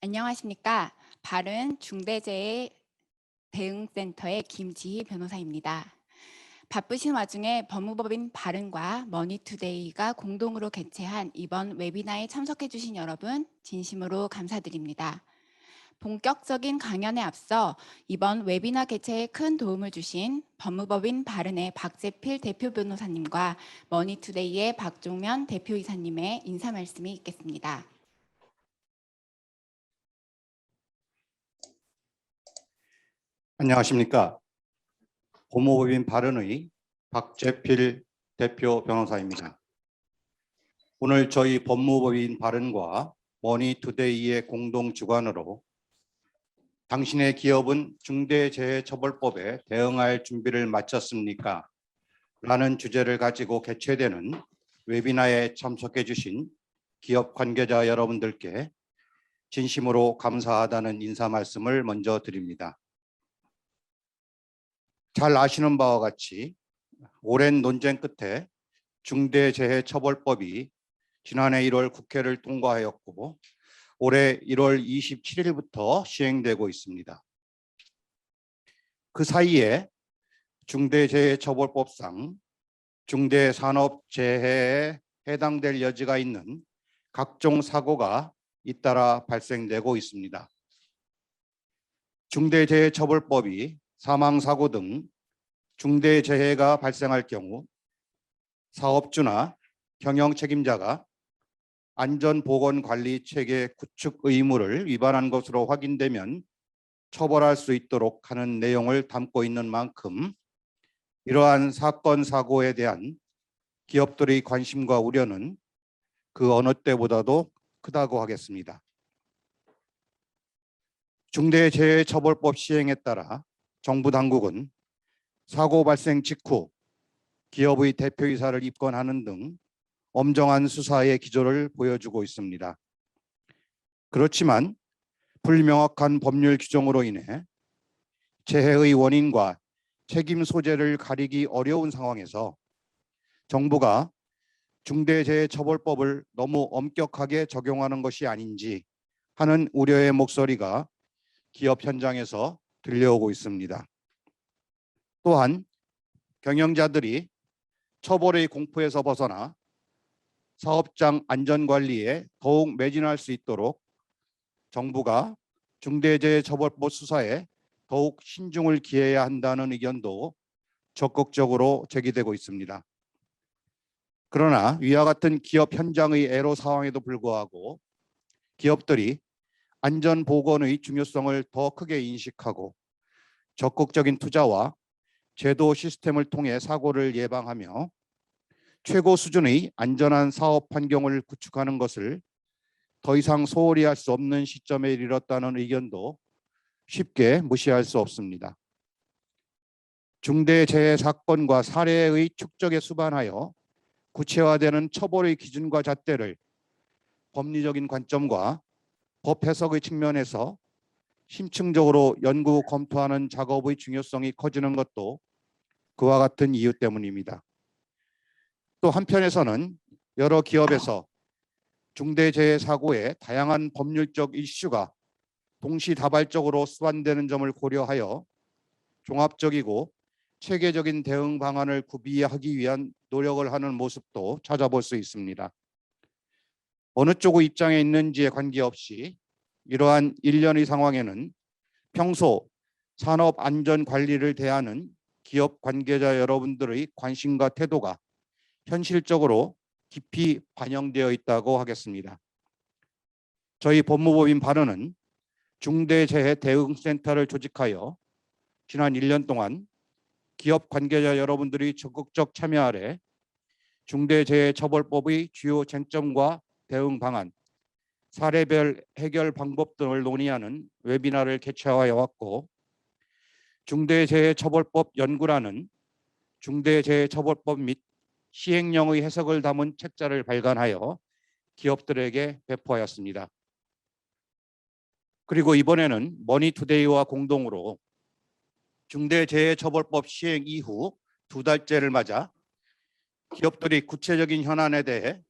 안녕하십니까. 바른 중대재해 대응센터의 김지희 변호사입니다. 바쁘신 와중에 법무법인 바른과 머니투데이가 공동으로 개최한 이번 웨비나에 참석해 주신 여러분 진심으로 감사드립니다. 본격적인 강연에 앞서 이번 웨비나 개최에 큰 도움을 주신 법무법인 바른의 박재필 대표 변호사님과 머니투데이의 박종면 대표이사님의 인사 말씀이 있겠습니다. 안녕하십니까. 법무법인 바른의 박재필 대표 변호사입니다. 오늘 저희 법무법인 바른과 머니투데이의 공동 주관으로 당신의 기업은 중대재해처벌법에 대응할 준비를 마쳤습니까? 라는 주제를 가지고 개최되는 웨비나에 참석해 주신 기업 관계자 여러분들께 진심으로 감사하다는 인사 말씀을 먼저 드립니다. 잘 아시는 바와 같이 오랜 논쟁 끝에 중대재해처벌법이 지난해 1월 국회를 통과하였고 올해 1월 27일부터 시행되고 있습니다. 그 사이에 중대재해처벌법상 중대산업재해에 해당될 여지가 있는 각종 사고가 잇따라 발생되고 있습니다. 중대재해처벌법이 사망사고 등 중대재해가 발생할 경우 사업주나 경영책임자가 안전보건관리체계 구축 의무를 위반한 것으로 확인되면 처벌할 수 있도록 하는 내용을 담고 있는 만큼 이러한 사건, 사고에 대한 기업들의 관심과 우려는 그 어느 때보다도 크다고 하겠습니다. 중대재해처벌법 시행에 따라 정부 당국은 사고 발생 직후 기업의 대표이사를 입건하는 등 엄정한 수사의 기조를 보여주고 있습니다. 그렇지만 불명확한 법률 규정으로 인해 재해의 원인과 책임 소재를 가리기 어려운 상황에서 정부가 중대재해처벌법을 너무 엄격하게 적용하는 것이 아닌지 하는 우려의 목소리가 기업 현장에서 들려오고 있습니다. 또한 경영자들이 처벌의 공포에서 벗어나 사업장 안전관리에 더욱 매진할 수 있도록 정부가 중대재해처벌법 수사에 더욱 신중을 기해야 한다는 의견도 적극적으로 제기되고 있습니다. 그러나 위와 같은 기업 현장의 애로 상황에도 불구하고 기업들이 안전보건의 중요성을 더 크게 인식하고 적극적인 투자와 제도 시스템을 통해 사고를 예방하며 최고 수준의 안전한 사업 환경을 구축하는 것을 더 이상 소홀히 할 수 없는 시점에 이르렀다는 의견도 쉽게 무시할 수 없습니다. 중대재해 사건과 사례의 축적에 수반하여 구체화되는 처벌의 기준과 잣대를 법리적인 관점과 법 해석의 측면에서 심층적으로 연구 검토하는 작업의 중요성이 커지는 것도 그와 같은 이유 때문입니다. 또 한편에서는 여러 기업에서 중대재해 사고의 다양한 법률적 이슈가 동시다발적으로 수반되는 점을 고려하여 종합적이고 체계적인 대응 방안을 구비하기 위한 노력을 하는 모습도 찾아볼 수 있습니다. 어느 쪽의 입장에 있는지에 관계없이 이러한 일련의 상황에는 평소 산업 안전 관리를 대하는 기업 관계자 여러분들의 관심과 태도가 현실적으로 깊이 반영되어 있다고 하겠습니다. 저희 법무법인 바른은 중대재해 대응센터를 조직하여 지난 1년 동안 기업 관계자 여러분들이 적극적 참여 아래 중대재해처벌법의 주요 쟁점과 대응 방안, 사례별 해결 방법 등을 논의하는 웨비나를 개최하여 왔고 중대재해처벌법 연구라는 중대재해처벌법 및 시행령의 해석을 담은 책자를 발간하여 기업들에게 배포하였습니다. 그리고 이번에는 머니투데이와 공동으로 중대재해처벌법 시행 이후 2달째를 맞아 기업들이 구체적인 현안에 대해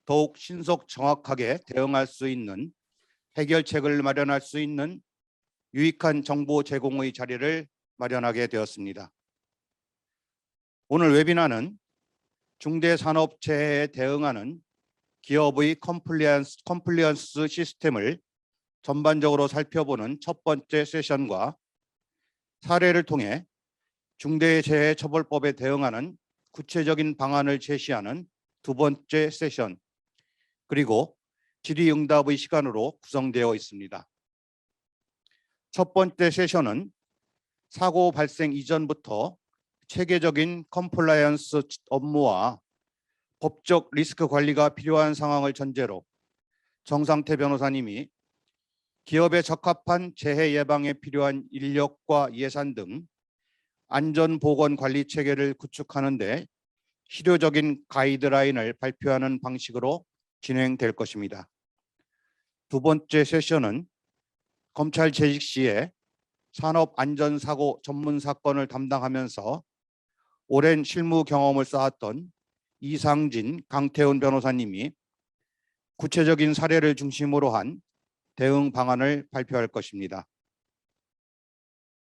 더욱 신속 정확하게 대응할 수 있는 해결책을 마련할 수 있는 유익한 정보 제공의 자리를 마련하게 되었습니다. 오늘 웨비나는 중대산업재해에 대응하는 기업의 컴플리언스 시스템을 전반적으로 살펴보는 첫 번째 세션과 사례를 통해 중대재해처벌법에 대응하는 구체적인 방안을 제시하는 두 번째 세션, 그리고 질의응답의 시간으로 구성되어 있습니다. 첫 번째 세션은 사고 발생 이전부터 체계적인 컴플라이언스 업무와 법적 리스크 관리가 필요한 상황을 전제로 정상태 변호사님이 기업에 적합한 재해 예방에 필요한 인력과 예산 등 안전보건 관리 체계를 구축하는 데 실효적인 가이드라인을 발표하는 방식으로 진행될 것입니다. 두 번째 세션은 검찰 재직 시에 산업안전사고 전문 사건을 담당하면서 오랜 실무 경험을 쌓았던 이상진, 강태훈 변호사님이 구체적인 사례를 중심으로 한 대응 방안을 발표할 것입니다.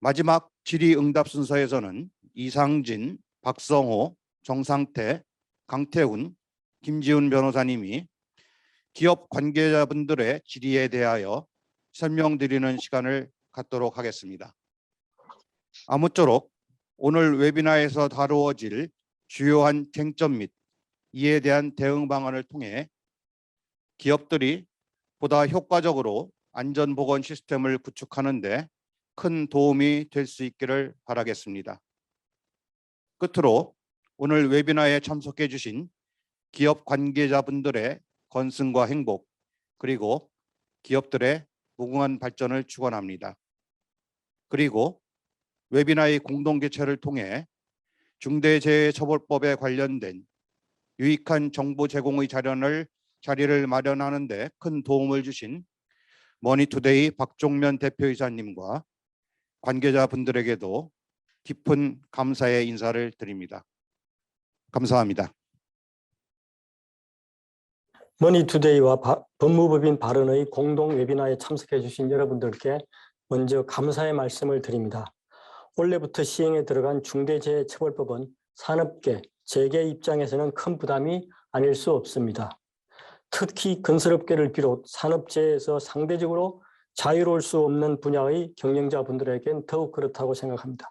마지막 질의응답 순서에서는 이상진, 박성호, 정상태, 강태훈, 김지훈 변호사님이 기업 관계자분들의 질의에 대하여 설명드리는 시간을 갖도록 하겠습니다. 아무쪼록 오늘 웨비나에서 다루어질 주요한 쟁점 및 이에 대한 대응 방안을 통해 기업들이 보다 효과적으로 안전보건 시스템을 구축하는 데 큰 도움이 될 수 있기를 바라겠습니다. 끝으로 오늘 웨비나에 참석해 주신 기업 관계자분들의 건승과 행복, 그리고 기업들의 무궁한 발전을 축원합니다. 그리고 웨비나의 공동 개최를 통해 중대재해처벌법에 관련된 유익한 정보 제공의 자리를 마련하는 데 큰 도움을 주신 머니투데이 박종면 대표이사님과 관계자분들에게도 깊은 감사의 인사를 드립니다. 감사합니다. 머니투데이와 법무법인 발언의 공동 웨비나에 참석해 주신 여러분들께 먼저 감사의 말씀을 드립니다. 올해부터 시행에 들어간 중대재해처벌법은 산업계, 재계 입장에서는 큰 부담이 아닐 수 없습니다. 특히 건설업계를 비롯 산업재해에서 상대적으로 자유로울 수 없는 분야의 경영자분들에겐 더욱 그렇다고 생각합니다.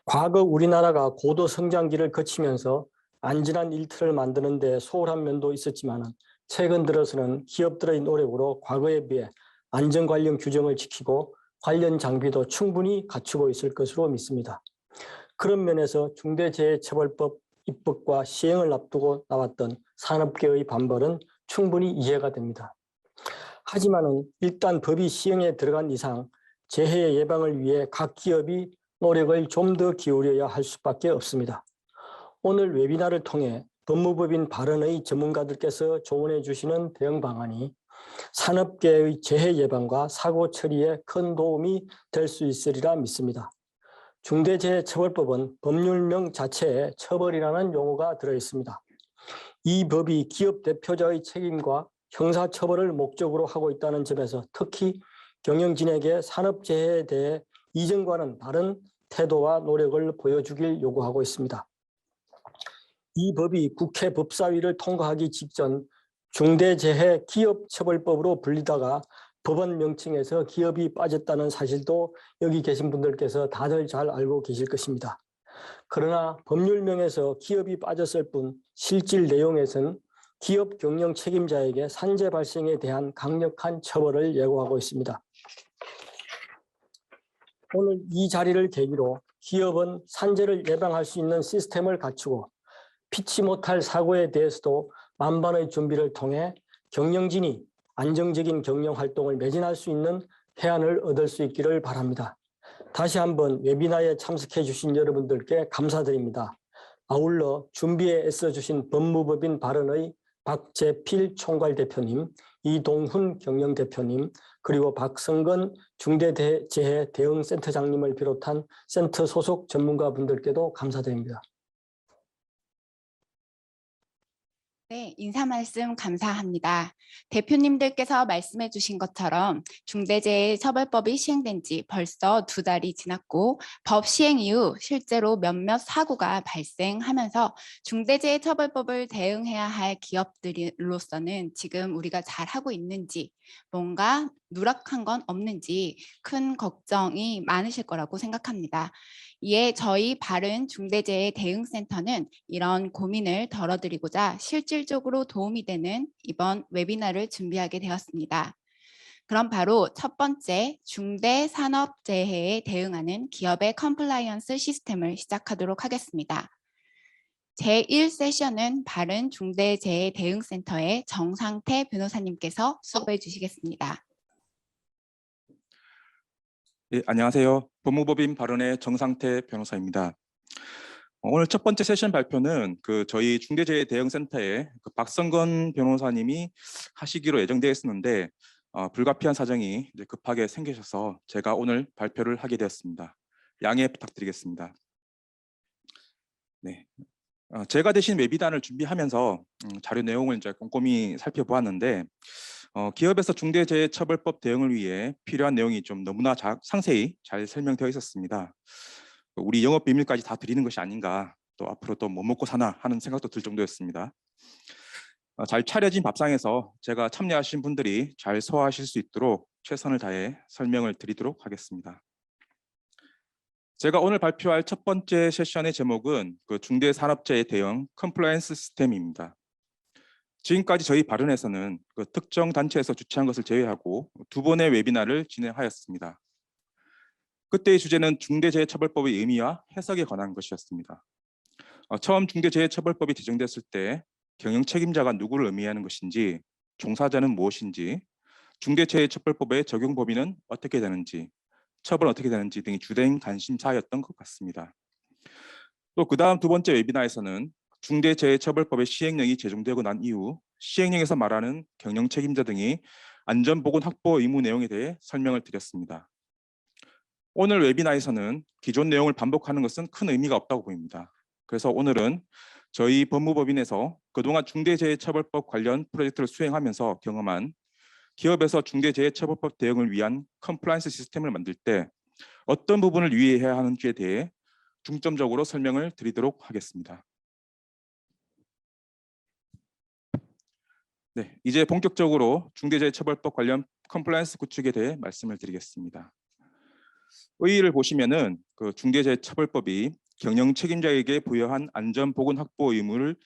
과거 우리나라가 고도 성장기를 거치면서 안전한 일터를 만드는 데 소홀한 면도 있었지만 최근 들어서는 기업들의 노력으로 과거에 비해 안전 관련 규정을 지키고 관련 장비도 충분히 갖추고 있을 것으로 믿습니다. 그런 면에서 중대재해처벌법 입법과 시행을 앞두고 나왔던 산업계의 반발은 충분히 이해가 됩니다. 하지만 일단 법이 시행에 들어간 이상 재해 예방을 위해 각 기업이 노력을 좀 더 기울여야 할 수밖에 없습니다. 오늘 웨비나를 통해 법무법인 발언의 전문가들께서 조언해 주시는 대응 방안이 산업계의 재해 예방과 사고 처리에 큰 도움이 될 수 있으리라 믿습니다. 중대재해처벌법은 법률명 자체에 처벌이라는 용어가 들어있습니다. 이 법이 기업 대표자의 책임과 형사처벌을 목적으로 하고 있다는 점에서 특히 경영진에게 산업재해에 대해 이전과는 다른 태도와 노력을 보여주길 요구하고 있습니다. 이 법이 국회 법사위를 통과하기 직전 중대재해 기업처벌법으로 불리다가 법원 명칭에서 기업이 빠졌다는 사실도 여기 계신 분들께서 다들 잘 알고 계실 것입니다. 그러나 법률명에서 기업이 빠졌을 뿐 실질 내용에서는 기업 경영 책임자에게 산재 발생에 대한 강력한 처벌을 예고하고 있습니다. 오늘 이 자리를 계기로 기업은 산재를 예방할 수 있는 시스템을 갖추고 피치 못할 사고에 대해서도 만반의 준비를 통해 경영진이 안정적인 경영 활동을 매진할 수 있는 해안을 얻을 수 있기를 바랍니다. 다시 한번 웨비나에 참석해 주신 여러분들께 감사드립니다. 아울러 준비에 애써주신 법무법인 발언의 박재필 총괄대표님, 이동훈 경영대표님, 그리고 박성건 중대재해대응센터장님을 비롯한 센터 소속 전문가분들께도 감사드립니다. 네, 인사 말씀 감사합니다. 대표님들께서 말씀해 주신 것처럼 중대재해처벌법이 시행된 지 벌써 2달이 지났고 법 시행 이후 실제로 몇몇 사고가 발생하면서 중대재해처벌법을 대응해야 할 기업들로서는 지금 우리가 잘하고 있는지 뭔가 누락한 건 없는지 큰 걱정이 많으실 거라고 생각합니다. 이에 저희 바른 중대재해 대응센터는 이런 고민을 덜어드리고자 실질적으로 도움이 되는 이번 웨비나를 준비하게 되었습니다. 그럼 바로 첫 번째 중대산업재해에 대응하는 기업의 컴플라이언스 시스템을 시작하도록 하겠습니다. 제1세션은 바른 중대재해 대응센터의 정상태 변호사님께서 수업해 주시겠습니다. 네, 안녕하세요. 법무법인 바른의 정상태 변호사입니다. 오늘 첫 번째 세션 발표는 저희 중대재해대응센터의 박성건 변호사님이 하시기로 예정되어 있었는데 불가피한 사정이 이제 급하게 생기셔서 제가 오늘 발표를 하게 되었습니다. 양해 부탁드리겠습니다. 네, 제가 대신 웨비단을 준비하면서 자료 내용을 이제 꼼꼼히 살펴보았는데 기업에서 중대재해처벌법 대응을 위해 필요한 내용이 좀 너무나 상세히 잘 설명되어 있었습니다. 우리 영업 비밀까지 다 드리는 것이 아닌가, 또 앞으로 또 뭐 먹고 사나 하는 생각도 들 정도였습니다. 잘 차려진 밥상에서 제가 참여하신 분들이 잘 소화하실 수 있도록 최선을 다해 설명을 드리도록 하겠습니다. 제가 오늘 발표할 첫 번째 세션의 제목은 중대산업재해 대응 컴플라이언스 시스템입니다. 지금까지 저희 바른에서는 특정 단체에서 주최한 것을 제외하고 2번의 웨비나를 진행하였습니다. 그때의 주제는 중대재해처벌법의 의미와 해석에 관한 것이었습니다. 처음 중대재해처벌법이 제정됐을 때 경영 책임자가 누구를 의미하는 것인지, 종사자는 무엇인지, 중대재해처벌법의 적용 범위는 어떻게 되는지, 처벌은 어떻게 되는지 등이 주된 관심사였던 것 같습니다. 또 그 다음 2번째 웨비나에서는 중대재해처벌법의 시행령이 제정되고 난 이후 시행령에서 말하는 경영 책임자 등이 안전보건 확보 의무 내용에 대해 설명을 드렸습니다. 오늘 웨비나에서는 기존 내용을 반복하는 것은 큰 의미가 없다고 보입니다. 그래서 오늘은 저희 법무법인에서 그동안 중대재해처벌법 관련 프로젝트를 수행하면서 경험한 기업에서 중대재해처벌법 대응을 위한 컴플라이언스 시스템을 만들 때 어떤 부분을 유의해야 하는지에 대해 중점적으로 설명을 드리도록 하겠습니다. 네, 이제 본격적으로 중대재해처벌법 관련 컴플라이언스 구축에 대해 말씀을 드리겠습니다. 의의를 보시면은 중대재해처벌법이 경영 책임자에게 부여한 안전보건 확보 의무를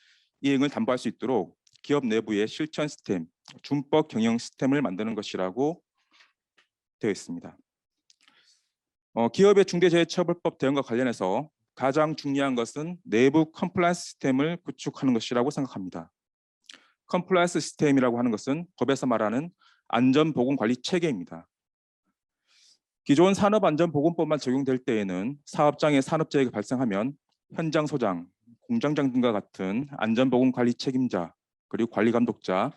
이행을 담보할 수 있도록 기업 내부의 실천 시스템, 준법 경영 시스템을 만드는 것이라고 되어 있습니다. 기업의 중대재해처벌법 대응과 관련해서 가장 중요한 것은 내부 컴플라이언스 시스템을 구축하는 것이라고 생각합니다. 컴플라이언스 시스템이라고 하는 것은 법에서 말하는 안전보건관리 체계입니다. 기존 산업안전보건법만 적용될 때에는 사업장에 산업재해가 발생하면 현장 소장, 공장장 등과 같은 안전보건관리 책임자, 그리고 관리감독자,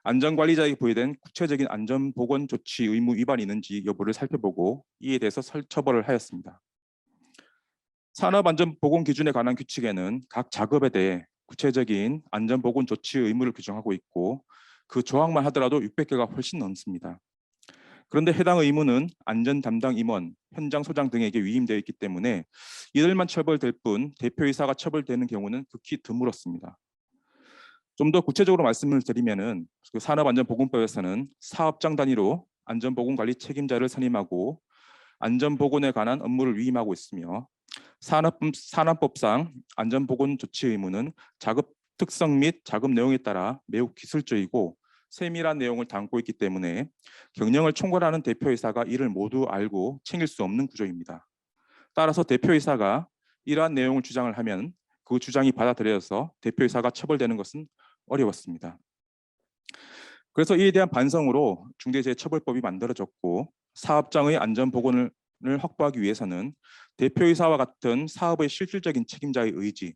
안전관리자에게 부여된 구체적인 안전보건 조치 의무 위반이 있는지 여부를 살펴보고 이에 대해서 처벌을 하였습니다. 산업안전보건 기준에 관한 규칙에는 각 작업에 대해 구체적인 안전보건 조치 의무를 규정하고 있고 그 조항만 하더라도 600개가 훨씬 넘습니다. 그런데 해당 의무는 안전 담당 임원, 현장 소장 등에게 위임되어 있기 때문에 이들만 처벌될 뿐 대표이사가 처벌되는 경우는 극히 드물었습니다. 좀 더 구체적으로 말씀을 드리면은 산업안전보건법에서는 사업장 단위로 안전보건관리 책임자를 선임하고 안전보건에 관한 업무를 위임하고 있으며 산업법상 안전보건 조치 의무는 작업 특성 및 작업 내용에 따라 매우 기술적이고 세밀한 내용을 담고 있기 때문에 경영을 총괄하는 대표이사가 이를 모두 알고 챙길 수 없는 구조입니다. 따라서 대표이사가 이러한 내용을 주장을 하면 그 주장이 받아들여져서 대표이사가 처벌되는 것은 어려웠습니다. 그래서 이에 대한 반성으로 중대재해처벌법이 만들어졌고 사업장의 안전보건을 확보하기 위해서는 대표이사와 같은 사업의 실질적인 책임자의 의지,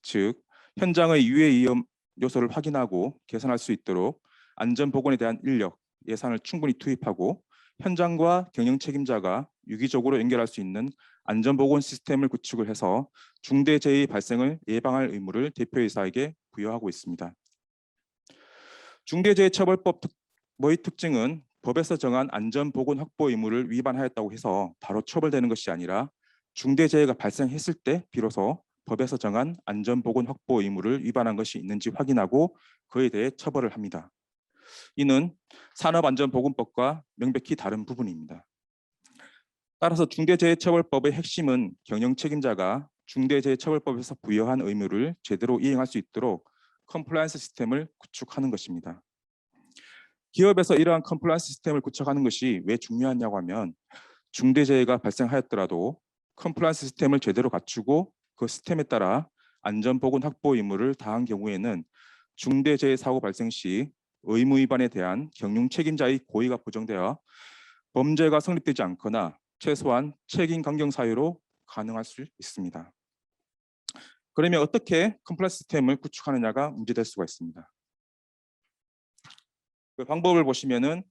즉 현장의 유해 위험 요소를 확인하고 개선할 수 있도록 안전보건에 대한 인력, 예산을 충분히 투입하고 현장과 경영 책임자가 유기적으로 연결할 수 있는 안전보건 시스템을 구축을 해서 중대재해 발생을 예방할 의무를 대표이사에게 부여하고 있습니다. 중대재해처벌법의 특징은 법에서 정한 안전보건 확보 의무를 위반하였다고 해서 바로 처벌되는 것이 아니라 중대재해가 발생했을 때 비로소 법에서 정한 안전보건 확보 의무를 위반한 것이 있는지 확인하고 그에 대해 처벌을 합니다. 이는 산업안전보건법과 명백히 다른 부분입니다. 따라서 중대재해처벌법의 핵심은 경영책임자가 중대재해처벌법에서 부여한 의무를 제대로 이행할 수 있도록 컴플라이언스 시스템을 구축하는 것입니다. 기업에서 이러한 컴플라이언스 시스템을 구축하는 것이 왜 중요하냐고 하면 중대재해가 발생하였더라도 컴플라이언스 시스템을 제대로 갖추고 그 시스템에 따라 안전보건 확보 의무를 다한 경우에는 중대재해 사고 발생 시 의무 위반에 대한 경영 책임자의 고의가 보정되어 범죄가 성립되지 않거나 최소한 책임 강경 사유로 가능할 수 있습니다. 그러면 어떻게 컴플라이언스 시스템을 구축하느냐가 문제될 수가 있습니다. 그 방법을 보시면은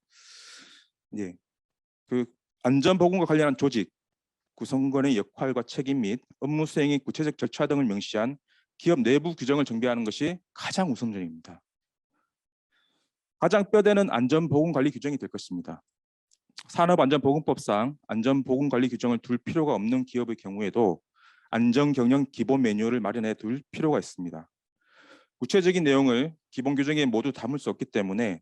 그 안전보건과 관련한 조직, 구성원의 역할과 책임 및 업무 수행의 구체적 절차 등을 명시한 기업 내부 규정을 정비하는 것이 가장 우선적입니다. 가장 뼈대는 안전보건관리 규정이 될 것입니다. 산업안전보건법상 안전보건관리 규정을 둘 필요가 없는 기업의 경우에도 안전경영 기본 매뉴얼을 마련해 둘 필요가 있습니다. 구체적인 내용을 기본 규정에 모두 담을 수 없기 때문에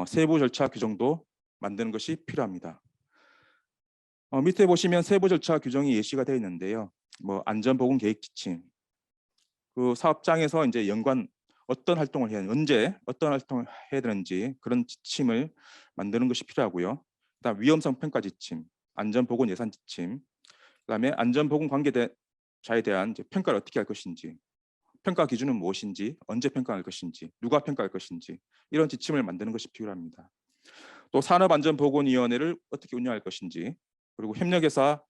세부 절차 규정도 만드는 것이 필요합니다. 밑에 보시면 세부 절차 규정이 예시가 되어 있는데요. 안전보건 계획 지침, 그 사업장에서 이제 연관 어떤 활동을 해야 언제 어떤 활동을 해야 되는지 그런 지침을 만드는 것이 필요하고요. 그다음 위험성 평가 지침, 안전보건 예산 지침, 그다음에 안전보건 관계자에 대한 이제 평가를 어떻게 할 것인지, 평가 기준은 무엇인지, 언제 평가할 것인지, 누가 평가할 것인지 이런 지침을 만드는 것이 필요합니다. 또 산업안전보건위원회를 어떻게 운영할 것인지, 그리고 협력회사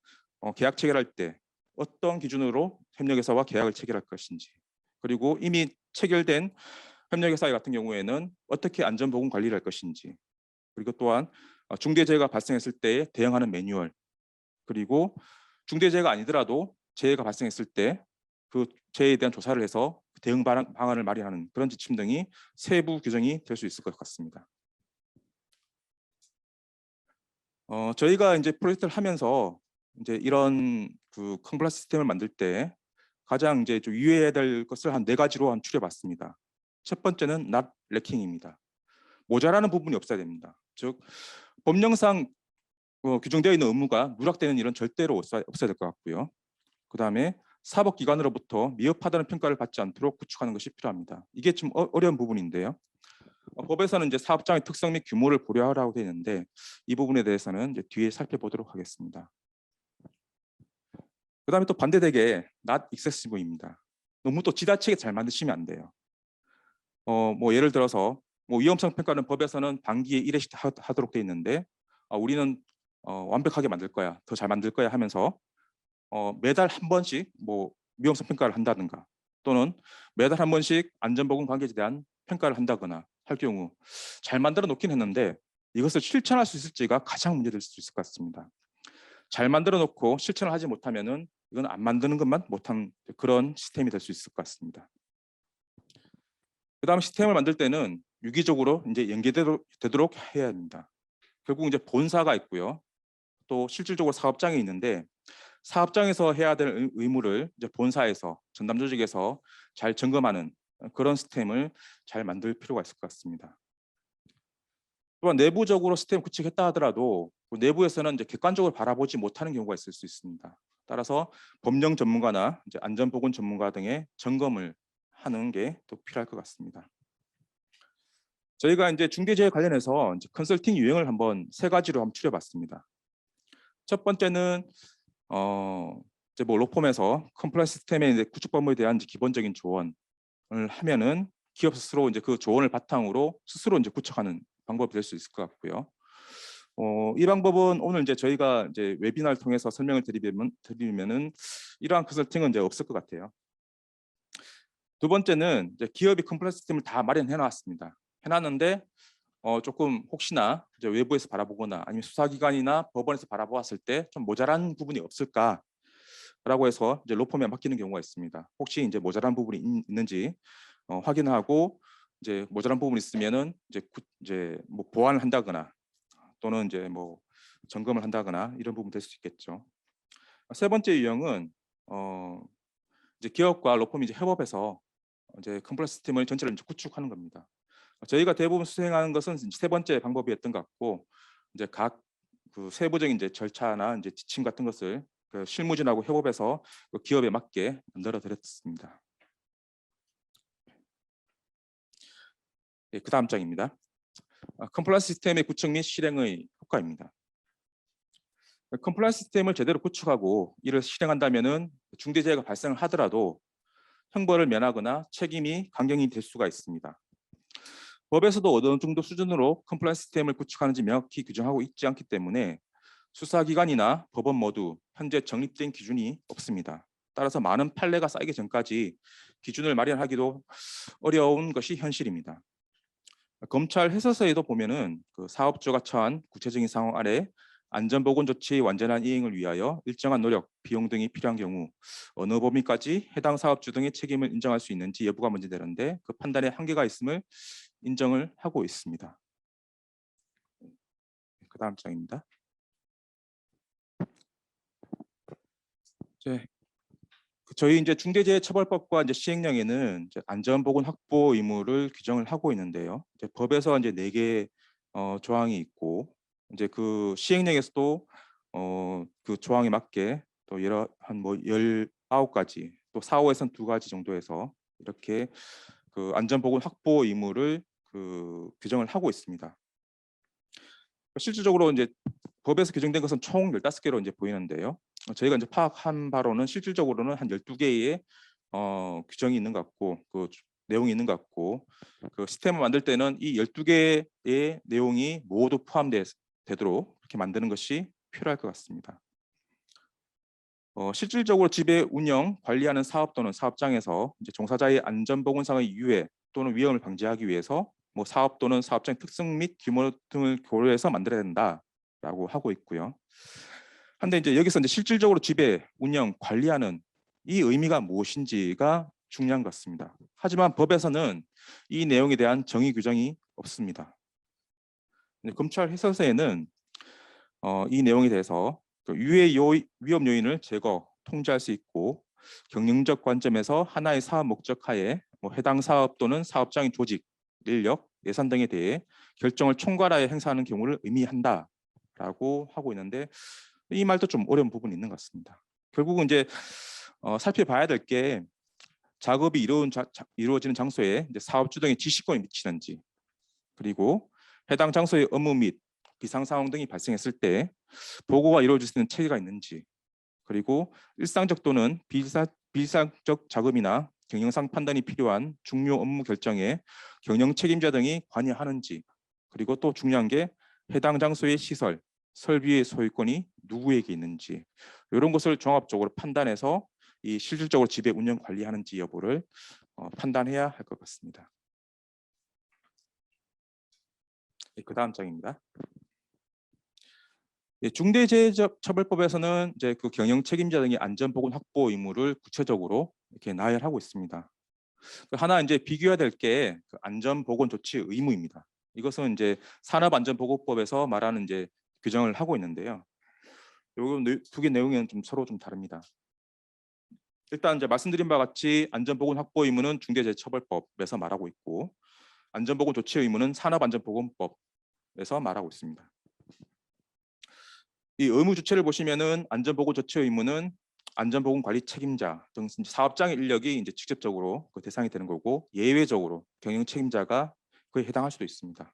계약 체결할 때 어떤 기준으로 협력회사와 계약을 체결할 것인지, 그리고 이미 체결된 협력회사 같은 경우에는 어떻게 안전보건 관리를 할 것인지, 그리고 또한 중대재해가 발생했을 때 대응하는 매뉴얼, 그리고 중대재해가 아니더라도 재해가 발생했을 때 그 재해에 대한 조사를 해서 대응 방안을 마련하는 그런 지침 등이 세부 규정이 될 수 있을 것 같습니다. 저희가 이제 프로젝트를 하면서 이제 이런 그 컴플라이언스 시스템을 만들 때 가장 이제 좀 유의해야 될 것을 한 4가지로 추려봤습니다. 첫 번째는 not lacking입니다. 모자라는 부분이 없어야 됩니다. 즉 법령상 규정되어 있는 의무가 누락되는 일은 절대로 없어야 될 것 같고요. 그다음에 사법기관으로부터 미흡하다는 평가를 받지 않도록 구축하는 것이 필요합니다. 이게 좀 어려운 부분인데요. 법에서는 이제 사업장의 특성 및 규모를 고려하라고 되어 있는데 이 부분에 대해서는 이제 뒤에 살펴보도록 하겠습니다. 그다음에 또 반대되게 not excessive입니다. 너무 또 지나치게 잘 만드시면 안 돼요. 예를 들어서 위험성 평가는 법에서는 반기에 1회씩 하도록 되어 있는데 우리는 완벽하게 만들 거야, 더 잘 만들 거야 하면서 매달 한 번씩 위험성 평가를 한다든가 또는 매달 한 번씩 안전보건 관계에 대한 평가를 한다거나 할 경우 잘 만들어 놓긴 했는데 이것을 실천할 수 있을지가 가장 문제될 수 있을 것 같습니다. 잘 만들어 놓고 실천을 하지 못하면은 이건 안 만드는 것만 못한 그런 시스템이 될 수 있을 것 같습니다. 그다음 시스템을 만들 때는 유기적으로 이제 연계되도록 해야 합니다. 결국 이제 본사가 있고요. 또 실질적으로 사업장이 있는데 사업장에서 해야 될 의무를 이제 본사에서 전담 조직에서 잘 점검하는 그런 시스템을 잘 만들 필요가 있을 것 같습니다. 또한 내부적으로 시스템 구축했다 하더라도 그 내부에서는 이제 객관적으로 바라보지 못하는 경우가 있을 수 있습니다. 따라서 법령 전문가나 이제 안전보건 전문가 등의 점검을 하는 게 또 필요할 것 같습니다. 저희가 이제 중대재해 관련해서 이제 컨설팅 유형을 한번 3가지로 한번 추려봤습니다. 첫 번째는 이제 로펌에서 컴플라이언스 시스템의 이제 구축 방법에 대한 이제 기본적인 조언을 하면은 기업 스스로 이제 그 조언을 바탕으로 스스로 이제 구축하는 방법이 될 수 있을 것 같고요. 이 방법은 오늘 이제 저희가 이제 웨비나를 통해서 설명을 드리면은 이러한 컨설팅은 이제 없을 것 같아요. 두 번째는 이제 기업이 컴플라이언스 시스템을 다 마련해 놨습니다. 해놨는데 조금 혹시나 이제 외부에서 바라보거나 아니면 수사기관이나 법원에서 바라보았을 때 좀 모자란 부분이 없을까라고 해서 이제 로펌에 맡기는 경우가 있습니다. 혹시 이제 모자란 부분이 있는지 확인하고 이제 모자란 부분이 있으면은 이제 뭐 보완을 한다거나 또는 이제 뭐 점검을 한다거나 이런 부분 될 수 있겠죠. 세 번째 유형은 이제 기업과 로펌이 이제 협업해서 이제 컴플라이언스 시스템을 전체를 이제 구축하는 겁니다. 저희가 대부분 수행하는 것은 이제 세 번째 방법이었던 것 같고, 이제 각 그 세부적인 이제 절차나 이제 지침 같은 것을 그 실무진하고 협업해서 그 기업에 맞게 만들어 드렸습니다. 예, 그 다음 장입니다. 컴플라이언스 시스템의 구축 및 실행의 효과입니다. 컴플라이언스 시스템을 제대로 구축하고 이를 실행한다면은 중대재해가 발생을 하더라도 형벌을 면하거나 책임이 강경이 될 수가 있습니다. 법에서도 어느 정도 수준으로 컴플라이언스 시스템을 구축하는지 명확히 규정하고 있지 않기 때문에 수사기관이나 법원 모두 현재 정립된 기준이 없습니다. 따라서 많은 판례가 쌓이기 전까지 기준을 마련하기도 어려운 것이 현실입니다. 검찰 해서서에도 보면은 그 사업주가 처한 구체적인 상황 아래 안전보건 조치의 완전한 이행을 위하여 일정한 노력, 비용 등이 필요한 경우 어느 범위까지 해당 사업주 등의 책임을 인정할 수 있는지 여부가 문제되는데 그 판단에 한계가 있음을 인정을 하고 있습니다. 그 다음 장입니다. 저희 이제 중대재해처벌법과 이제 시행령에는 이제 안전보건 확보 의무를 규정을 하고 있는데요. 이제 법에서 이제 4개 조항이 있고 이제 그 시행령에서도 그 조항에 맞게 또 여러 한뭐 19가지 또 4, 5에서는 2가지 정도에서 이렇게 그 안전보건 확보 의무를 그 규정을 하고 있습니다. 실질적으로 이제 법에서 규정된 것은 총 15개로 이제 보이는데요. 저희가 이제 파악한 바로는 실질적으로는 한 12개의 규정이 있는 것 같고 그 내용이 있는 것 같고 그 시스템을 만들 때는 이 12개의 내용이 모두 포함되도록 이렇게 만드는 것이 필요할 것 같습니다. 실질적으로 지배, 운영, 관리하는 사업 또는 사업장에서 이제 종사자의 안전보건상의 유해 또는 위험을 방지하기 위해서 뭐 사업 또는 사업장의 특성 및 규모 등을 고려해서 만들어야 된다라고 하고 있고요. 한데 이제 여기서 이제 실질적으로 지배, 운영, 관리하는 이 의미가 무엇인지가 중요한 것 같습니다. 하지만 법에서는 이 내용에 대한 정의 규정이 없습니다. 검찰 해설서에는 이 내용에 대해서 유해 위험 요인을 제거, 통제할 수 있고 경영적 관점에서 하나의 사업 목적하에 뭐 해당 사업 또는 사업장의 조직, 인력, 예산 등에 대해 결정을 총괄하여 행사하는 경우를 의미한다라고 하고 있는데 이 말도 좀 어려운 부분이 있는 것 같습니다. 결국은 이제 살펴봐야 될 게 작업이 이루어지는 장소에 이제 사업주 등의 지시권이 미치는지 그리고 해당 장소의 업무 및 비상 상황 등이 발생했을 때 보고가 이루어질 수 있는 체계가 있는지 그리고 일상적 또는 비일상적 작업이나 경영상 판단이 필요한 중요 업무 결정에 경영 책임자 등이 관여하는지 그리고 또 중요한 게 해당 장소의 시설, 설비의 소유권이 누구에게 있는지 이런 것을 종합적으로 판단해서 이 실질적으로 지배 운영 관리하는지 여부를 판단해야 할 것 같습니다. 그 다음 장입니다. 중대재해처벌법에서는 이제 그 경영 책임자 등의 안전보건 확보 의무를 구체적으로 이렇게 나열하고 있습니다. 하나 이제 비교해야 될 게 그 안전보건 조치 의무입니다. 이것은 이제 산업안전보건법에서 말하는 이제 규정을 하고 있는데요. 요 두 개 내용은 좀 서로 좀 다릅니다. 일단 이제 말씀드린 바와 같이 안전보건 확보 의무는 중대재해처벌법에서 말하고 있고 안전보건 조치 의무는 산업안전보건법에서 말하고 있습니다. 이 의무 주체를 보시면은 안전보건 조치 의무는 안전보건 관리 책임자 등 사업장의 인력이 이제 직접적으로 그 대상이 되는 거고 예외적으로 경영 책임자가 그에 해당할 수도 있습니다.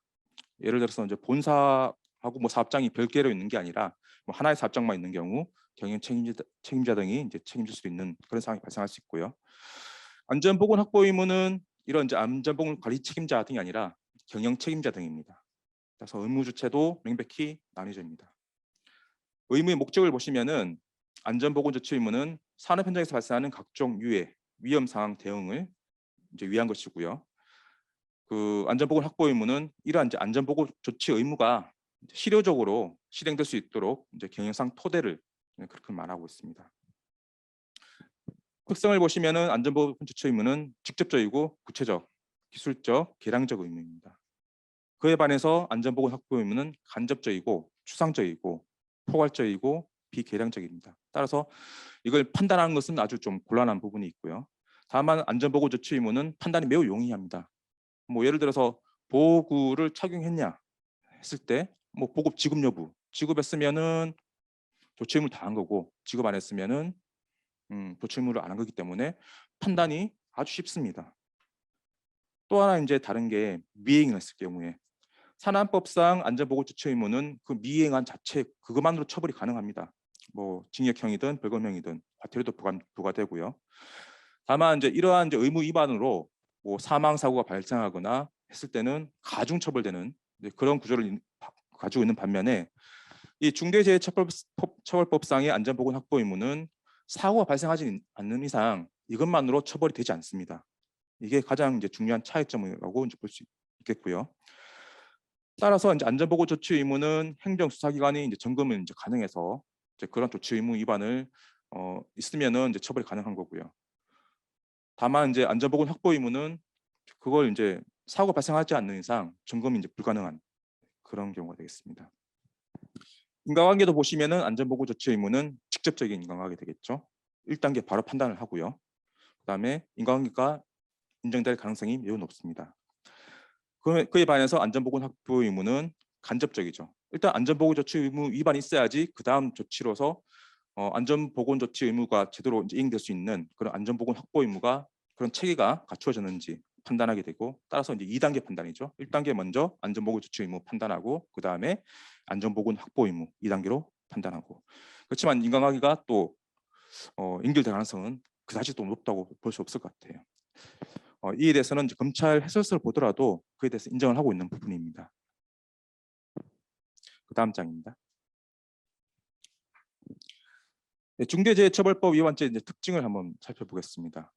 예를 들어서 이제 본사하고 뭐 사업장이 별개로 있는 게 아니라 뭐 하나의 사업장만 있는 경우 경영 책임자 등이 이제 책임질 수 있는 그런 상황이 발생할 수 있고요. 안전보건 확보 의무는 이런 이제 안전보건 관리 책임자 등이 아니라 경영 책임자 등입니다. 그래서 의무 주체도 명백히 나뉘어집니다. 의무의 목적을 보시면은 안전보건 조치 의무는 산업 현장에서 발생하는 각종 유해, 위험 상황 대응을 이제 위한 것이고요. 그 안전보건 확보 의무는 이러한 이제 안전보건 조치 의무가 실효적으로 실행될 수 있도록 이제 경영상 토대를 그렇게 말하고 있습니다. 특성을 보시면은 안전보건 조치 의무는 직접적이고 구체적, 기술적, 계량적 의무입니다. 그에 반해서 안전보건 확보 의무는 간접적이고 추상적이고 포괄적이고 비계량적입니다. 따라서 이걸 판단하는 것은 아주 좀 곤란한 부분이 있고요. 다만 안전보건 조치 의무는 판단이 매우 용이합니다. 뭐 예를 들어서 보호구를 착용했냐 했을 때 뭐 보급 지급 여부, 지급했으면은 조치 의무를 다한 거고 지급 안 했으면은 조치 의무를 안 한 거기 때문에 판단이 아주 쉽습니다. 또 하나 이제 다른 게 미행을 했을 경우에 산안법상 안전보건조치 의무는 그 미행한 자체 그것만으로 처벌이 가능합니다. 뭐 징역형이든 벌금형이든 과태료도 부과되고요. 다만 이제 이러한 이제 의무 위반으로 뭐 사망 사고가 발생하거나 했을 때는 가중 처벌되는 그런 구조를 가지고 있는 반면에 이 중대재해처벌법상의 안전보건 확보 의무는 사고가 발생하지 않는 이상 이것만으로 처벌이 되지 않습니다. 이게 가장 이제 중요한 차이점이라고 이제 볼 수 있겠고요. 따라서 이제 안전보건 조치 의무는 행정수사기관이 이제 점검을 이제 가능해서 이제 그런 조치 의무 위반을 있으면은 이제 처벌이 가능한 거고요. 다만 이제 안전보건 확보 의무는 그걸 이제 사고가 발생하지 않는 이상 점검이 이제 불가능한 그런 경우가 되겠습니다. 인과관계도 보시면은 안전보건 조치 의무는 직접적인 인과관계 되겠죠. 1단계 바로 판단을 하고요. 그다음에 인과관계가 인정될 가능성이 매우 높습니다. 그에 반해서 안전보건 확보 의무는 간접적이죠. 일단 안전보건 조치 의무 위반이 있어야지 그 다음 조치로서 안전보건 조치 의무가 제대로 이제 이행될 수 있는 그런 안전보건 확보 의무가 그런 체계가 갖추어졌는지 판단하게 되고 따라서 이제 2단계 판단이죠. 1단계 먼저 안전보건 조치 의무 판단하고 그 다음에 안전보건 확보 의무 2단계로 판단하고 그렇지만 인과관계가 또 연결될 가능성은 그다지 또 높다고 볼 수 없을 것 같아요. 이에 대해서는 이제 검찰 해설서를 보더라도 그에 대해서 인정을 하고 있는 부분입니다. 그 다음 장입니다. 네, 중대재해처벌법 위반죄의 이제 특징을 한번 살펴보겠습니다.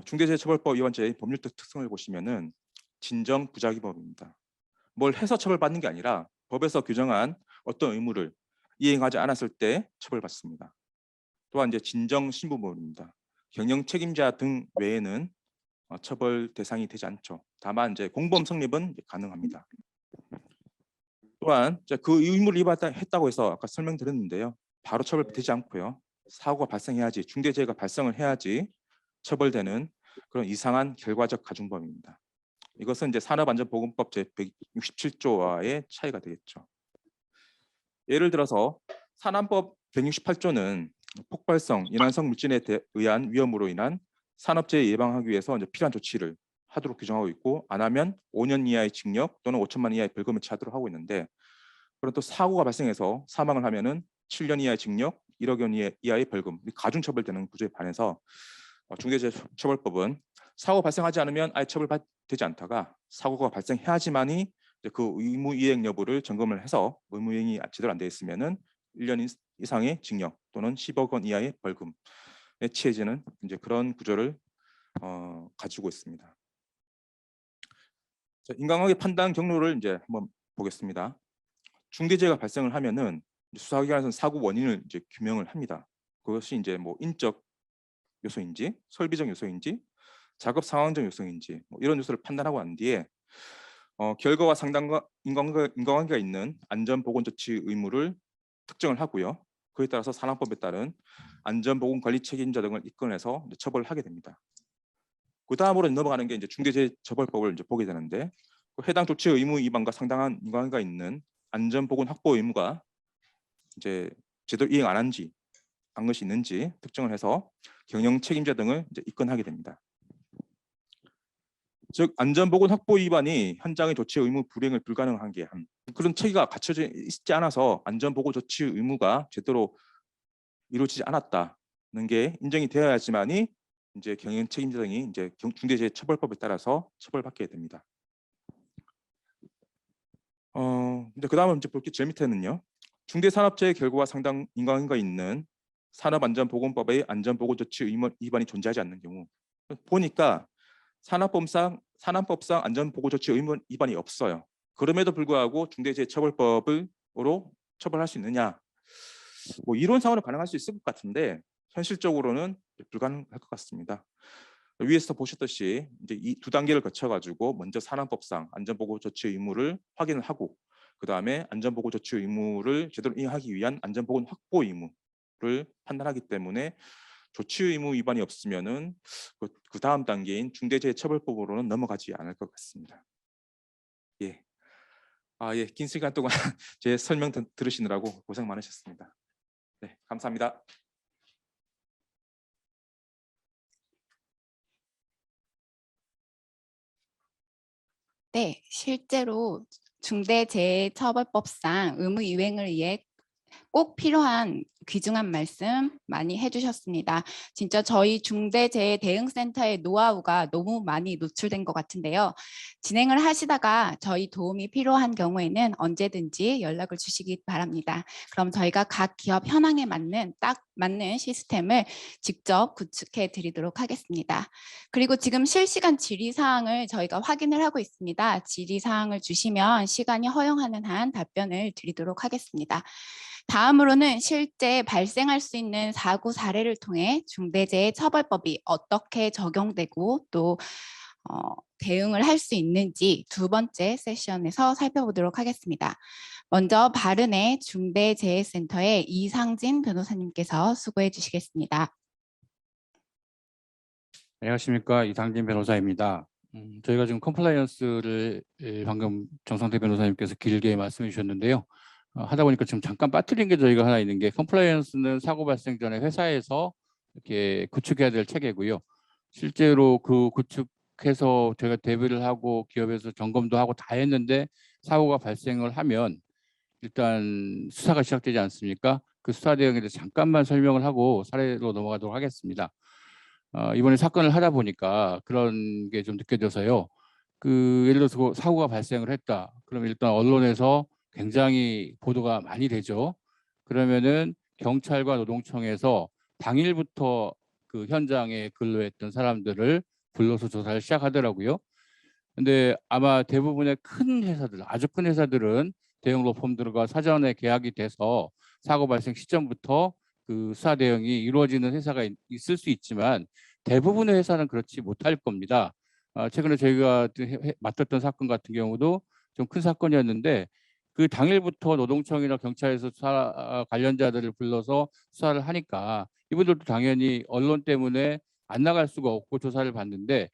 중대재해처벌법 위반죄의 법률적 특성을 보시면은 진정 부작위법입니다. 뭘 해서 처벌받는 게 아니라 법에서 규정한 어떤 의무를 이행하지 않았을 때 처벌받습니다. 또한 이제 진정 신부법입니다. 경영 책임자 등 외에는 처벌 대상이 되지 않죠. 다만 이제 공범 성립은 가능합니다. 또한 그 의무를 위반했다고 해서 아까 설명드렸는데요. 바로 처벌되지 않고요. 사고가 발생해야지 중대재해가 발생을 해야지 처벌되는 그런 이상한 결과적 가중범입니다. 이것은 이제 산업안전보건법 제167조와의 차이가 되겠죠. 예를 들어서 산안법 168조는 폭발성, 인환성 물질에 의한 위험으로 인한 산업재해 예방하기 위해서 이제 필요한 조치를 하도록 규정하고 있고 안 하면 5년 이하의 징역 또는 5천만 원 이하의 벌금을 치하도록 하고 있는데 그런 또 사고가 발생해서 사망을 하면은 7년 이하의 징역, 1억 원 이하의 벌금, 가중 처벌되는 구조에 반해서 중대재해처벌법은 사고 발생하지 않으면 아예 처벌되지 않다가 사고가 발생해야지만이 그 의무 이행 여부를 점검을 해서 의무 이행이 제대로 안 돼 있으면은 1년 이상의 징역 또는 10억 원 이하의 벌금에 취해지는 이제 그런 구조를 가지고 있습니다. 자, 인과관계 판단 경로를 이제 한번 보겠습니다. 중대재해가 발생을 하면은 수사기관에서는 사고 원인을 이제 규명을 합니다. 그것이 이제 뭐 인적 요소인지, 설비적 요소인지, 작업 상황적 요소인지 뭐 이런 요소를 판단하고 난 뒤에 결과와 상당과 인과관계가 있는 안전보건조치 의무를 특정을 하고요. 그에 따라서 산업법에 따른 안전보건관리 책임자 등을 입건해서 처벌을 하게 됩니다. 그 다음으로 넘어가는 게 이제 중대재해처벌법을 이제 보게 되는데 해당 조치 의무 위반과 상당한 인과관계가 있는 안전보건 확보 의무가 이제 제대로 이행 안 한지 한 것이 있는지 특정을 해서 경영 책임자 등을 이제 입건하게 됩니다. 즉 안전보건 확보 위반이 현장의 조치 의무 불이행을 불가능하게 한 그런 체계가 갖춰져 있지 않아서 안전보건 조치 의무가 제대로 이루어지지 않았다는 게 인정이 되어야지만이 이제 경영 책임자 등이 이제 중대재해처벌법에 따라서 처벌받게 됩니다. 이제 그다음은 이제 볼 게 제일 밑에는요. 중대산업재해 결과와 상당 인과관계가 있는 산업안전보건법의 안전보건조치 위반이 존재하지 않는 경우 보니까 산업법상 안전보건조치 의무 위반이 없어요. 그럼에도 불구하고 중대재해처벌법으로 처벌할 수 있느냐? 뭐 이론상으로 가능할 수 있을 것 같은데 현실적으로는 불가능할 것 같습니다. 위에서 보셨듯이 이제 이 두 단계를 거쳐가지고 먼저 산안법상 안전보건조치 의무를 확인을 하고 그 다음에 안전보건조치 의무를 제대로 이행하기 위한 안전보건 확보 의무를 판단하기 때문에 조치 의무 위반이 없으면은 그 다음 단계인 중대재해처벌법으로는 넘어가지 않을 것 같습니다. 예. 예, 긴 시간 동안 제 설명 들으시느라고 고생 많으셨습니다. 네, 감사합니다. 네, 실제로 중대재해처벌법상 의무 이행을 위해 꼭 필요한 귀중한 말씀 많이 해주셨습니다. 진짜 저희 중대재해대응센터의 노하우가 너무 많이 노출된 것 같은데요. 진행을 하시다가 저희 도움이 필요한 경우에는 언제든지 연락을 주시기 바랍니다. 그럼 저희가 각 기업 현황에 딱 맞는 시스템을 직접 구축해 드리도록 하겠습니다. 그리고 지금 실시간 질의사항을 저희가 확인을 하고 있습니다. 질의사항을 주시면 시간이 허용하는 한 답변을 드리도록 하겠습니다. 다음으로는 실제 발생할 수 있는 사고 사례를 통해 중대재해처벌법이 어떻게 적용되고 또 대응을 할 수 있는지 두 번째 세션에서 살펴보도록 하겠습니다. 먼저 바른의 중대재해센터의 이상진 변호사님께서 수고해 주시겠습니다. 안녕하십니까, 이상진 변호사입니다. 저희가 지금 컴플라이언스를 방금 정상태 변호사님께서 길게 말씀해 주셨는데요. 하다 보니까 지금 잠깐 빠뜨린 게 저희가 하나 있는 게, 컴플라이언스는 사고 발생 전에 회사에서 이렇게 구축해야 될 체계고요. 실제로 그 구축해서 저희가 대비를 하고 기업에서 점검도 하고 다 했는데 사고가 발생을 하면 일단 수사가 시작되지 않습니까? 그 수사 대응에 대해서 잠깐만 설명을 하고 사례로 넘어가도록 하겠습니다. 이번에 사건을 하다 보니까 그런 게 좀 느껴져서요. 예를 들어서 사고가 발생을 했다. 그럼 일단 언론에서 굉장히 보도가 많이 되죠. 그러면은 경찰과 노동청에서 당일부터 그 현장에 근로했던 사람들을 불러서 조사를 시작하더라고요. 근데 아마 대부분의 큰 회사들, 아주 큰 회사들은 대형 로펌들과 사전에 계약이 돼서 사고 발생 시점부터 그 수사 대응이 이루어지는 회사가 있을 수 있지만 대부분의 회사는 그렇지 못할 겁니다. 최근에 저희가 맡았던 사건 같은 경우도 좀 큰 사건이었는데 그 당일부터 노동청이나 경찰에서 수사 관련자들을 불러서 수사를 하니까 이분들도 당연히 언론 때문에 안 나갈 수가 없고 조사를 받는데,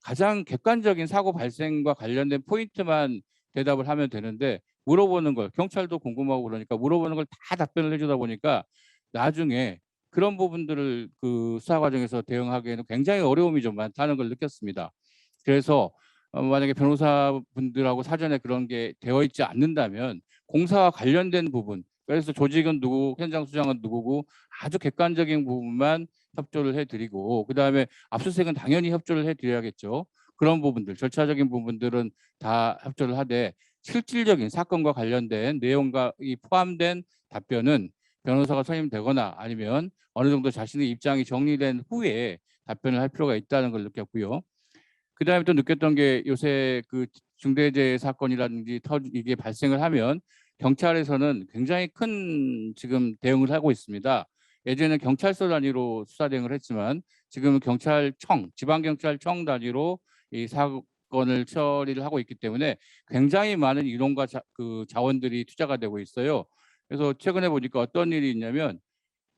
가장 객관적인 사고 발생과 관련된 포인트만 대답을 하면 되는데, 물어보는 걸, 경찰도 궁금하고 그러니까 물어보는 걸 다 답변을 해주다 보니까 나중에 그런 부분들을 그 수사 과정에서 대응하기에는 굉장히 어려움이 좀 많다는 걸 느꼈습니다. 그래서 만약에 변호사분들하고 사전에 그런 게 되어 있지 않는다면 공사와 관련된 부분, 그래서 조직은 누구, 현장 수장은 누구고 아주 객관적인 부분만 협조를 해드리고, 그 다음에 압수수색은 당연히 협조를 해드려야겠죠. 그런 부분들, 절차적인 부분들은 다 협조를 하되 실질적인 사건과 관련된 내용과 포함된 답변은 변호사가 선임되거나 아니면 어느 정도 자신의 입장이 정리된 후에 답변을 할 필요가 있다는 걸 느꼈고요. 그 다음에 또 느꼈던 게, 요새 그 중대재해 사건이라든지 이게 발생을 하면 경찰에서는 굉장히 큰 지금 대응을 하고 있습니다. 예전에는 경찰서 단위로 수사 대응을 했지만 지금은 경찰청, 지방경찰청 단위로 이 사건을 처리를 하고 있기 때문에 굉장히 많은 인원과 자원들이 투자가 되고 있어요. 그래서 최근에 보니까 어떤 일이 있냐면,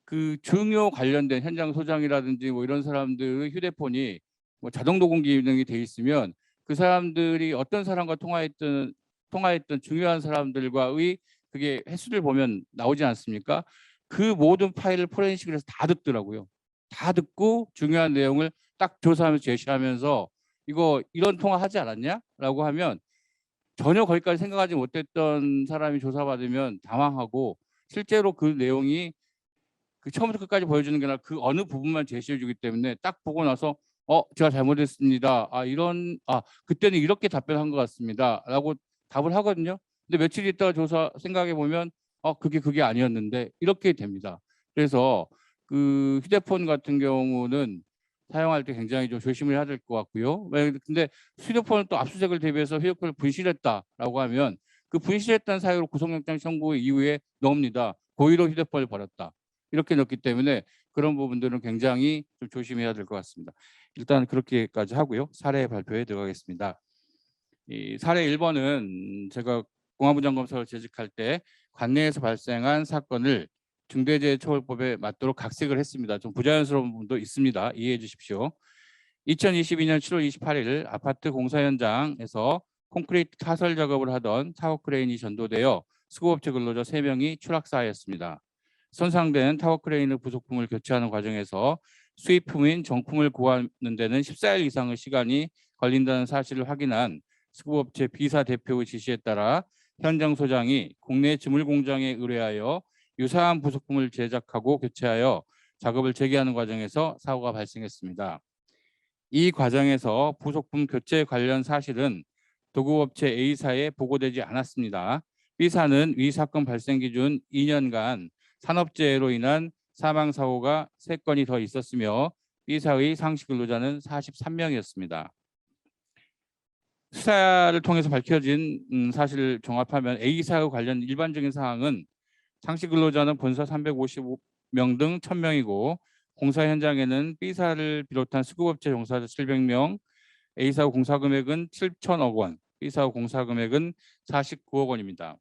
그 중요 관련된 현장 소장이라든지 뭐 이런 사람들의 휴대폰이 뭐 자동 녹음 기능이 돼 있으면 그 사람들이 어떤 사람과 통화했던 중요한 사람들과의 그게 횟수를 보면 나오지 않습니까? 그 모든 파일을 포렌식을 해서 다 듣더라고요. 다 듣고 중요한 내용을 딱 조사하면서 제시하면서 이거 이런 통화 하지 않았냐? 라고 하면 전혀 거기까지 생각하지 못했던 사람이 조사받으면 당황하고, 실제로 그 내용이 그 처음부터 끝까지 보여주는 게 아니라 그 어느 부분만 제시해 주기 때문에 딱 보고 나서 제가 잘못했습니다. 그때는 이렇게 답변한 것 같습니다. 라고 답을 하거든요. 근데 며칠 있다가 조사 생각해 보면 그게 아니었는데 이렇게 됩니다. 그래서 그 휴대폰 같은 경우는 사용할 때 굉장히 좀 조심을 해야 될 것 같고요. 근데 휴대폰을 또 압수수색을 대비해서 휴대폰을 분실했다라고 하면 그 분실했다는 사유로 구속영장 청구 이후에 넣습니다. 고의로 휴대폰을 버렸다. 이렇게 넣기 때문에 그런 부분들은 굉장히 좀 조심해야 될 것 같습니다. 일단 그렇게까지 하고요. 사례 발표에 들어가겠습니다. 이 사례 1번은 제가 공안부 장검사로 재직할 때 관내에서 발생한 사건을 중대재해처벌법에 맞도록 각색을 했습니다. 좀 부자연스러운 부분도 있습니다. 이해해 주십시오. 2022년 7월 28일 아파트 공사 현장에서 콘크리트 타설 작업을 하던 타워크레인이 전도되어 수거업체 근로자 3명이 추락사하였습니다. 손상된 타워크레인의 부속품을 교체하는 과정에서 수입품인 정품을 구하는 데는 14일 이상의 시간이 걸린다는 사실을 확인한 수거업체 B사 대표의 지시에 따라 현장 소장이 국내 지물 공장에 의뢰하여 유사한 부속품을 제작하고 교체하여 작업을 재개하는 과정에서 사고가 발생했습니다. 이 과정에서 부속품 교체 관련 사실은 도급업체 A사에 보고되지 않았습니다. B사는 위 사건 발생 기준 2년간 산업재해로 인한 사망사고가 3건이 더 있었으며 B사의 상시 근로자는 43명이었습니다. 수사를 통해서 밝혀진 사실을 종합하면 A사와 관련 일반적인 사항은 상시 근로자는 본사 355명 등 1000명이고 공사 현장에는 B사를 비롯한 수급업체 종사자 700명, A사 공사 금액은 7천억 원, B사 공사 금액은 49억 원입니다.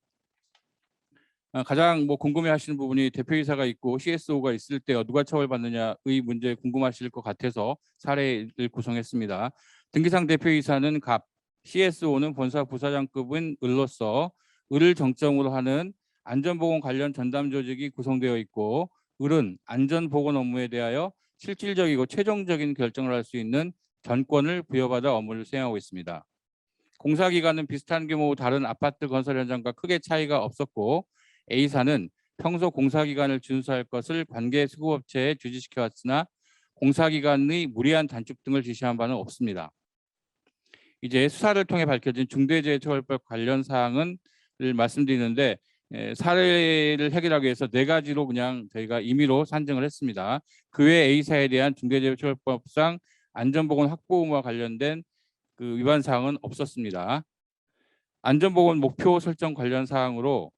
가장 궁금해하시는 부분이 대표이사가 있고 CSO가 있을 때 누가 처벌받느냐의 문제 궁금하실 것 같아서 사례를 구성했습니다. 등기상 대표이사는 갑, CSO는 본사 부사장급인 을로서 을을 정점으로 하는 안전보건 관련 전담 조직이 구성되어 있고 을은 안전보건 업무에 대하여 실질적이고 최종적인 결정을 할 수 있는 전권을 부여받아 업무를 수행하고 있습니다. 공사 기간은 비슷한 규모 다른 아파트 건설 현장과 크게 차이가 없었고 A사는 평소 공사 기간을 준수할 것을 관계 수급업체에 주지시켜 왔으나 공사 기간의 무리한 단축 등을 지시한 바는 없습니다. 이제 수사를 통해 밝혀진 중대재해처벌법 관련 사항을 말씀드리는데 사례를 해결하기 위해서 4가지로 그냥 저희가 임의로 산정을 했습니다. 그 외 A사에 대한 중대재해처벌법상 안전보건 확보 의무와 관련된 그 위반 사항은 없었습니다. 안전보건 목표 설정 관련 사항으로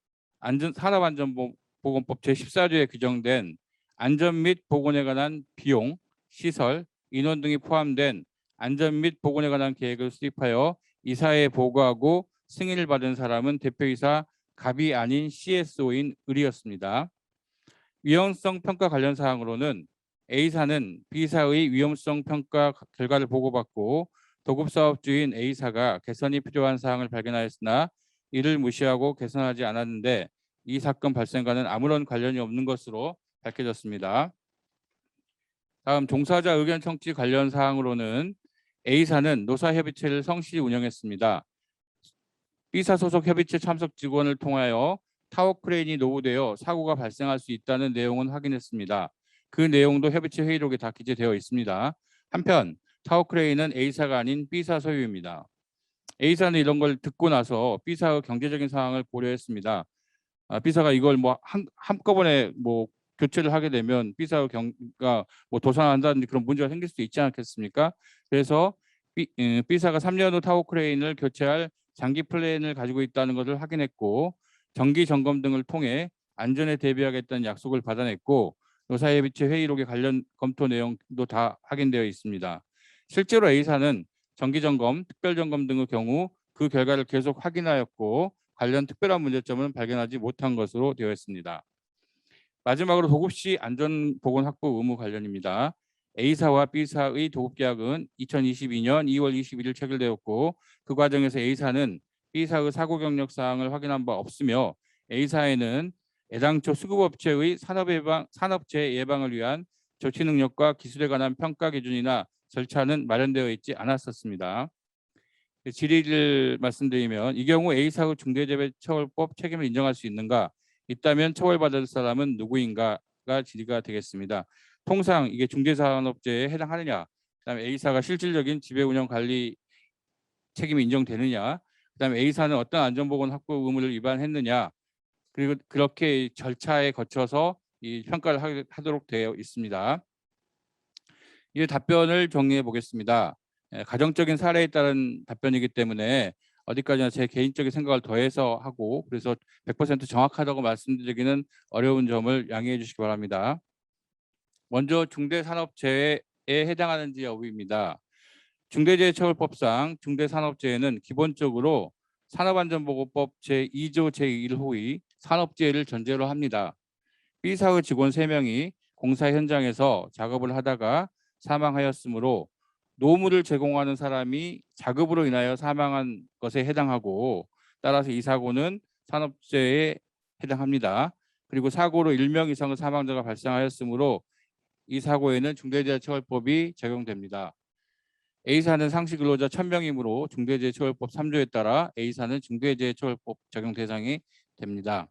산업안전보건법 제14조에 규정된 안전 및 보건에 관한 비용, 시설, 인원 등이 포함된 안전 및 보건에 관한 계획을 수립하여 이사에 보고하고 승인을 받은 사람은 대표이사 갑이 아닌 CSO인 을이었습니다. 위험성 평가 관련 사항으로는 A사는 B사의 위험성 평가 결과를 보고받고 도급사업주인 A사가 개선이 필요한 사항을 발견하였으나 이를 무시하고 개선하지 않았는데 이 사건 발생과는 아무런 관련이 없는 것으로 밝혀졌습니다. 다음 종사자 의견 청취 관련 사항으로는 A사는 노사협의체를 성실히 운영했습니다. B사 소속 협의체 참석 직원을 통하여 타워크레인이 노후되어 사고가 발생할 수 있다는 내용은 확인했습니다. 그 내용도 협의체 회의록에 다 기재되어 있습니다. 한편 타워크레인은 A사가 아닌 B사 소유입니다. A사는 이런 걸 듣고 나서 B사의 경제적인 상황을 고려했습니다. B사가 이걸 한꺼번에 교체를 하게 되면 B사의 경가 도산한다든지 그런 문제가 생길 수도 있지 않겠습니까? 그래서 B사가 3년 후 타워크레인을 교체할 장기 플랜을 가지고 있다는 것을 확인했고 정기 점검 등을 통해 안전에 대비하겠다는 약속을 받아냈고 노사협의체 회의록의 관련 검토 내용도 다 확인되어 있습니다. 실제로 A사는 정기점검, 특별점검 등의 경우 그 결과를 계속 확인하였고 관련 특별한 문제점은 발견하지 못한 것으로 되어 있습니다. 마지막으로 도급시 안전보건 확보 의무 관련입니다. A사와 B사의 도급계약은 2022년 2월 21일 체결되었고 그 과정에서 A사는 B사의 사고 경력 사항을 확인한 바 없으며 A사에는 애당초 수급업체의 산업재해 예방을 위한 조치 능력과 기술에 관한 평가 기준이나 절차는 마련되어 있지 않았었습니다. 질의를 말씀드리면 이 경우 A사의 중대재해처벌법 책임을 인정할 수 있는가? 있다면 처벌받을 사람은 누구인가가 질의가 되겠습니다. 통상 이게 중대산업재해에 해당하느냐? 그다음에 A사가 실질적인 지배운영 관리 책임이 인정되느냐? 그다음에 A사는 어떤 안전보건 확보 의무를 위반했느냐? 그리고 그렇게 절차에 거쳐서 이 평가를 하도록 되어 있습니다. 이 답변을 정리해 보겠습니다. 가정적인 사례에 따른 답변이기 때문에 어디까지나 제 개인적인 생각을 더해서 하고 그래서 100% 정확하다고 말씀드리기는 어려운 점을 양해해 주시기 바랍니다. 먼저 중대산업재해 해당하는지 여부입니다. 중대재해처벌법상 중대산업재해는 기본적으로 산업안전보건법 제2조 제1호의 산업재해를 전제로 합니다. B사의 직원 3명이 공사 현장에서 작업을 하다가 사망하였으므로 노무를 제공하는 사람이 작업으로 인하여 사망한 것에 해당하고, 따라서 이 사고는 산업재해에 해당합니다. 그리고 사고로 1명 이상의 사망자가 발생하였으므로 이 사고에는 중대재해처벌법이 적용됩니다. A사는 상시 근로자 1000명이므로 중대재해처벌법 3조에 따라 A사는 중대재해처벌법 적용 대상이 됩니다.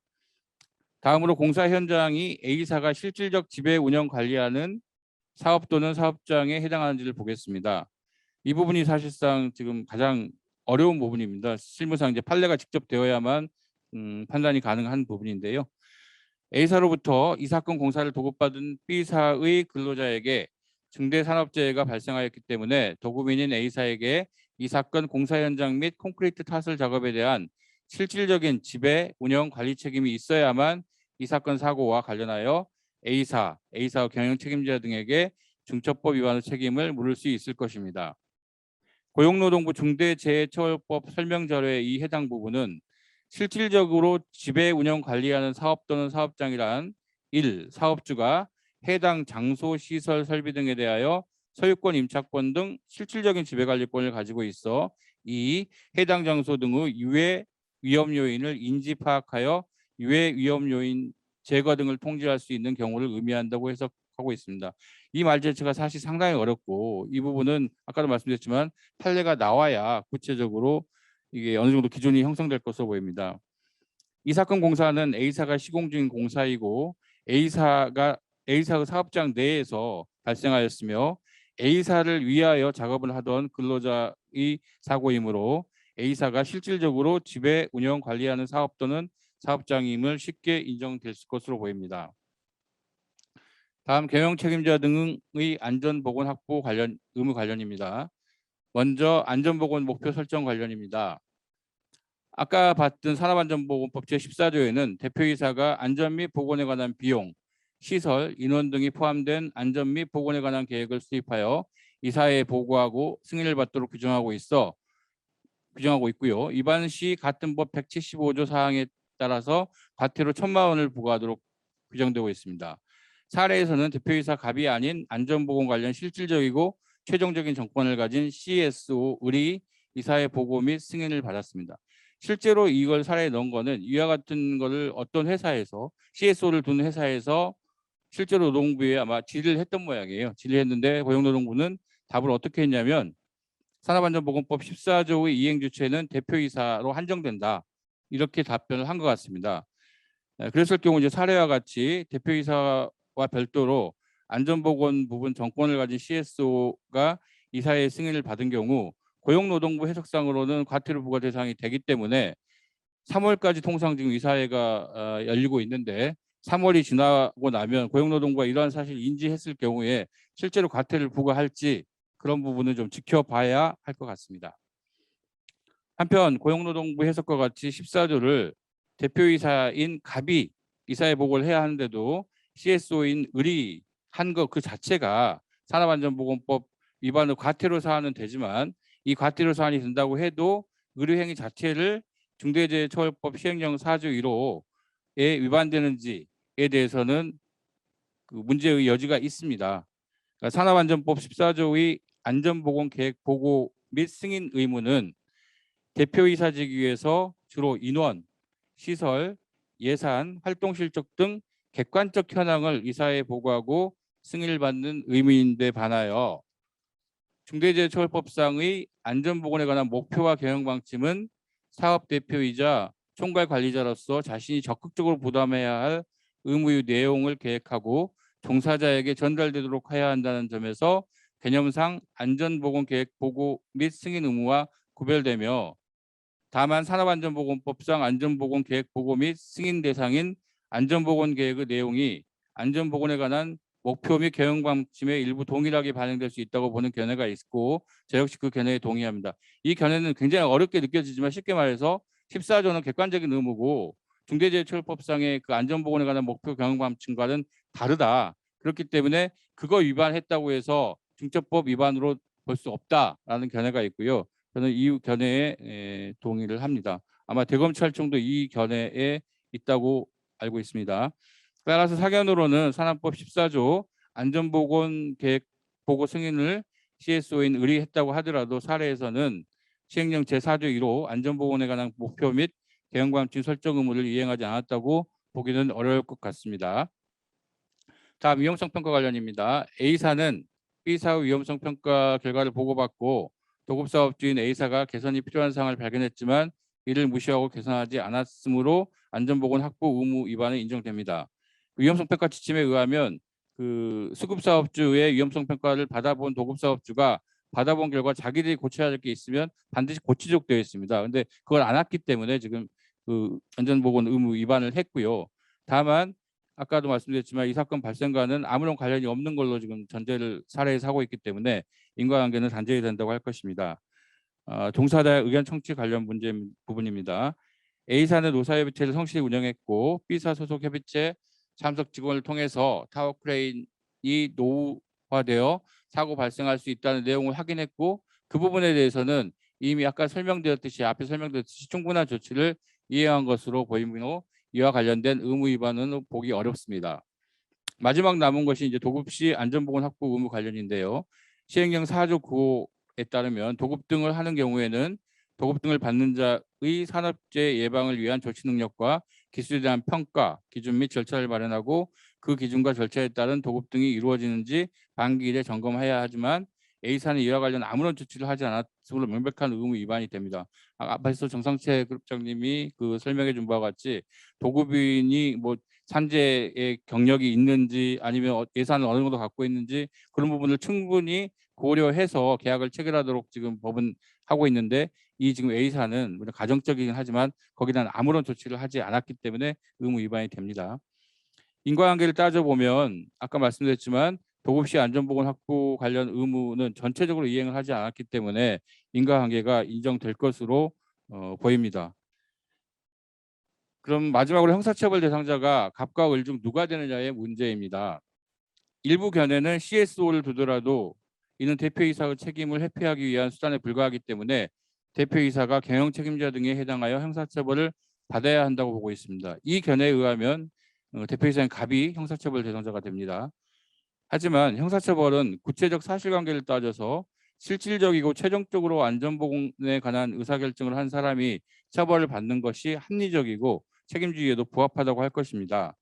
다음으로 공사 현장이 A사가 실질적 지배 운영 관리하는 사업 또는 사업장에 해당하는지를 보겠습니다. 이 부분이 사실상 지금 가장 어려운 부분입니다. 실무상 이제 판례가 직접 되어야만 판단이 가능한 부분인데요. A사로부터 이 사건 공사를 도급받은 B사의 근로자에게 중대산업재해가 발생하였기 때문에 도급인인 A사에게 이 사건 공사 현장 및 콘크리트 타설 작업에 대한 실질적인 지배, 운영, 관리 책임이 있어야만 이 사건 사고와 관련하여 A사 경영 책임자 등에게 중처법 위반의 책임을 물을 수 있을 것입니다. 고용노동부 중대재해처벌법 설명자료의 이 해당 부분은 실질적으로 지배, 운영, 관리하는 사업 또는 사업장이란 1. 사업주가 해당 장소, 시설, 설비 등에 대하여 소유권, 임차권 등 실질적인 지배관리권을 가지고 있어 2. 해당 장소 등의 유해 위험 요인을 인지 파악하여 유해 위험 요인 제거 등을 통제할 수 있는 경우를 의미한다고 해석하고 있습니다. 이 말 자체가 사실 상당히 어렵고, 이 부분은 아까도 말씀드렸지만 판례가 나와야 구체적으로 이게 어느 정도 기준이 형성될 것으로 보입니다. 이 사건 공사는 A사가 시공 중인 공사이고 A사의 사업장 내에서 발생하였으며 A사를 위하여 작업을 하던 근로자의 사고이므로 A사가 실질적으로 지배, 운영, 관리하는 사업 또는 사업장임을 쉽게 인정될 것으로 보입니다. 다음 경영 책임자 등의 안전보건 확보 관련 의무 관련입니다. 먼저 안전보건 목표 설정 관련입니다. 아까 봤던 산업안전보건법 제14조에는 대표이사가 안전 및 보건에 관한 비용, 시설, 인원 등이 포함된 안전 및 보건에 관한 계획을 수립하여 이사회에 보고하고 승인을 받도록 규정하고 있고요. 위반 시 같은 법 175조 사항에 따라서 과태료 1000만 원을 부과하도록 규정되고 있습니다. 사례에서는 대표이사 갑이 아닌 안전보건 관련 실질적이고 최종적인 정권을 가진 CSO의 이사회 보고 및 승인을 받았습니다. 실제로 이걸 사례에 넣은 거는 이와 같은 거를 어떤 회사에서 CSO를 둔 회사에서 실제로 노동부에 아마 질의를 했던 모양이에요. 질의를 했는데 고용노동부는 답을 어떻게 했냐면 산업안전보건법 14조의 이행 주체는 대표이사로 한정된다. 이렇게 답변을 한 것 같습니다. 그랬을 경우 이제 사례와 같이 대표이사와 별도로 안전보건 부분 정권을 가진 CSO가 이사회의 승인을 받은 경우 고용노동부 해석상으로는 과태료 부과 대상이 되기 때문에 3월까지 통상 지금 이사회가 열리고 있는데 3월이 지나고 나면 고용노동부가 이러한 사실을 인지했을 경우에 실제로 과태료를 부과할지 그런 부분은 좀 지켜봐야 할 것 같습니다. 한편 고용노동부 해석과 같이 14조를 대표이사인 갑이 이사회 보고를 해야 하는데도 CSO인 을이 한 것 그 자체가 산업안전보건법 위반의 과태료 사안은 되지만 이 과태료 사안이 된다고 해도 의료행위 자체를 중대재해처벌법 시행령 4조 1호에 위반되는지에 대해서는 그 문제의 여지가 있습니다. 그러니까 산업안전법 14조의 안전보건계획 보고 및 승인 의무는 대표이사직위에서 주로 인원, 시설, 예산, 활동실적 등 객관적 현황을 이사회에 보고하고 승인을 받는 의무인데 반하여 중대재해처벌법상의 안전보건에 관한 목표와 경영방침은 사업 대표이자 총괄 관리자로서 자신이 적극적으로 부담해야 할 의무의 내용을 계획하고 종사자에게 전달되도록 해야 한다는 점에서 개념상 안전보건계획 보고 및 승인 의무와 구별되며, 다만 산업안전보건법상 안전보건계획 보고 및 승인 대상인 안전보건계획의 내용이 안전보건에 관한 목표 및 경영방침에 일부 동일하게 반영될 수 있다고 보는 견해가 있고 저 역시 그 견해에 동의합니다. 이 견해는 굉장히 어렵게 느껴지지만 쉽게 말해서 14조는 객관적인 의무고 중대재해처벌법상의 그 안전보건에 관한 목표 경영방침과는 다르다. 그렇기 때문에 그거 위반했다고 해서 중처법 위반으로 볼 수 없다라는 견해가 있고요. 저는 이 견해에 동의를 합니다. 아마 대검찰청도 이 견해에 있다고 알고 있습니다. 따라서 사견으로는 산안법 14조 안전보건 계획보고 승인을 CSO인 의뢰했다고 하더라도 사례에서는 시행령 제4조 1호 안전보건에 관한 목표 및 개연관점 설정 의무를 이행하지 않았다고 보기는 어려울 것 같습니다. 다음 위험성 평가 관련입니다. A사는 B사의 위험성 평가 결과를 보고받고 도급사업주인 A사가 개선이 필요한 사항을 발견했지만 이를 무시하고 개선하지 않았으므로 안전보건 확보 의무 위반이 인정됩니다. 위험성 평가 지침에 의하면 그 수급사업주의 위험성 평가를 받아본 도급사업주가 받아본 결과 자기들이 고쳐야 할 게 있으면 반드시 고치도록 되어 있습니다. 그런데 그걸 안 했기 때문에 지금 그 안전보건 의무 위반을 했고요. 다만 아까도 말씀드렸지만 이 사건 발생과는 아무런 관련이 없는 걸로 지금 전제를 사례에서 하고 있기 때문에 인과관계는 단절이 된다고 할 것입니다. 동사자의 의견 청취 관련 문제 부분입니다. A사는 노사협의체를 성실히 운영했고 B사 소속 협의체 참석 직원을 통해서 타워 크레인이 노후화되어 사고 발생할 수 있다는 내용을 확인했고 그 부분에 대해서는 이미 아까 앞에 설명드렸듯이 충분한 조치를 이행한 것으로 보이므로 이와 관련된 의무 위반은 보기 어렵습니다. 마지막 남은 것이 이제 도급시 안전보건 확보 의무 관련인데요. 시행령 4조 9호에 따르면 도급 등을 하는 경우에는 도급 등을 받는 자의 산업재해 예방을 위한 조치 능력과 기술에 대한 평가, 기준 및 절차를 마련하고 그 기준과 절차에 따른 도급 등이 이루어지는지 반기일에 점검해야 하지만 A사는 이와 관련 아무런 조치를 하지 않았으므로 명백한 의무 위반이 됩니다. 앞에서 정상채 그룹장님이 그 설명해 준 바와 같이 도급인이 뭐 산재의 경력이 있는지 아니면 예산을 어느 정도 갖고 있는지 그런 부분을 충분히 고려해서 계약을 체결하도록 지금 법은 하고 있는데 이 지금 A사는 물론 가정적이긴 하지만 거기다 아무런 조치를 하지 않았기 때문에 의무 위반이 됩니다. 인과관계를 따져보면 아까 말씀드렸지만 도급시 안전보건 확보 관련 의무는 전체적으로 이행을 하지 않았기 때문에 인과관계가 인정될 것으로 보입니다. 그럼 마지막으로 형사처벌 대상자가 갑과 을 중 누가 되느냐의 문제입니다. 일부 견해는 CSO를 두더라도 이는 대표이사의 책임을 회피하기 위한 수단에 불과하기 때문에 대표이사가 경영 책임자 등에 해당하여 형사처벌을 받아야 한다고 보고 있습니다. 이 견해에 의하면 대표이사는 갑이 형사처벌 대상자가 됩니다. 하지만 형사처벌은 구체적 사실관계를 따져서 실질적이고 최종적으로 안전보건에 관한 의사결정을 한 사람이 처벌을 받는 것이 합리적이고 책임주의에도 부합하다고 할 것입니다.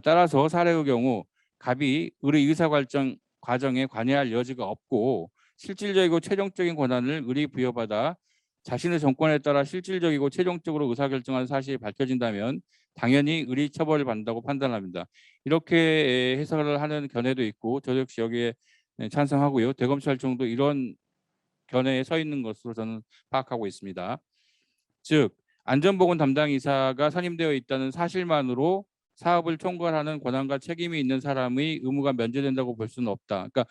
따라서 사례의 경우 갑이 을의 의사결정 과정에 관여할 여지가 없고 실질적이고 최종적인 권한을 을이 부여받아 자신의 정권에 따라 실질적이고 최종적으로 의사결정하는 사실이 밝혀진다면 당연히 을이 처벌을 받는다고 판단합니다. 이렇게 해석을 하는 견해도 있고 저도 역시 여기에 찬성하고요. 대검찰청도 이런 견해에 서 있는 것으로 저는 파악하고 있습니다. 즉 안전보건 담당 이사가 선임되어 있다는 사실만으로 사업을 총괄하는 권한과 책임이 있는 사람의 의무가 면제된다고 볼 수는 없다. 그러니까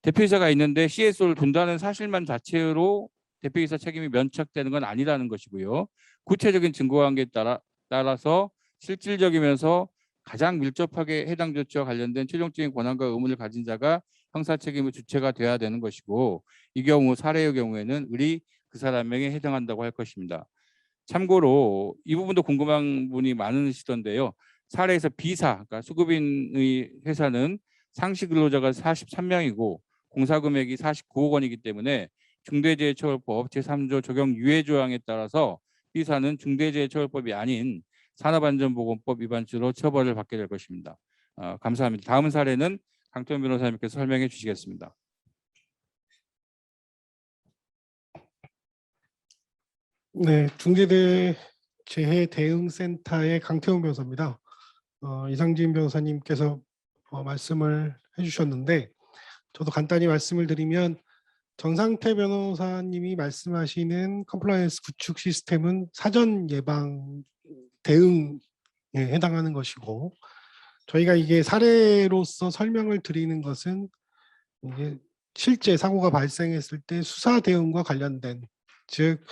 대표이사가 있는데 CSO를 둔다는 사실만 자체로 대표이사 책임이 면책되는 건 아니라는 것이고요. 구체적인 증거관계에 따라서 실질적이면서 가장 밀접하게 해당 조치와 관련된 최종적인 권한과 의무를 가진 자가 형사 책임의 주체가 돼야 되는 것이고 이 경우 사례의 경우에는 을이 그 사람에게 해당한다고 할 것입니다. 참고로 이 부분도 궁금한 분이 많으시던데요. 사례에서 B사, 그러니까 수급인의 회사는 상시 근로자가 43명이고 공사금액이 49억 원이기 때문에 중대재해처벌법 제3조 적용 유예 조항에 따라서 B사는 중대재해처벌법이 아닌 산업안전보건법 위반죄로 처벌을 받게 될 것입니다. 감사합니다. 다음 사례는 강태훈 변호사님께서 설명해 주시겠습니다. 네, 중대재해대응센터의 강태훈 변호사입니다. 이상진 변호사님께서 말씀을 해주셨는데 저도 간단히 말씀을 드리면 정상태 변호사님이 말씀하시는 컴플라이언스 구축 시스템은 사전 예방 대응에 해당하는 것이고 저희가 이게 사례로서 설명을 드리는 것은 이게 실제 사고가 발생했을 때 수사 대응과 관련된 즉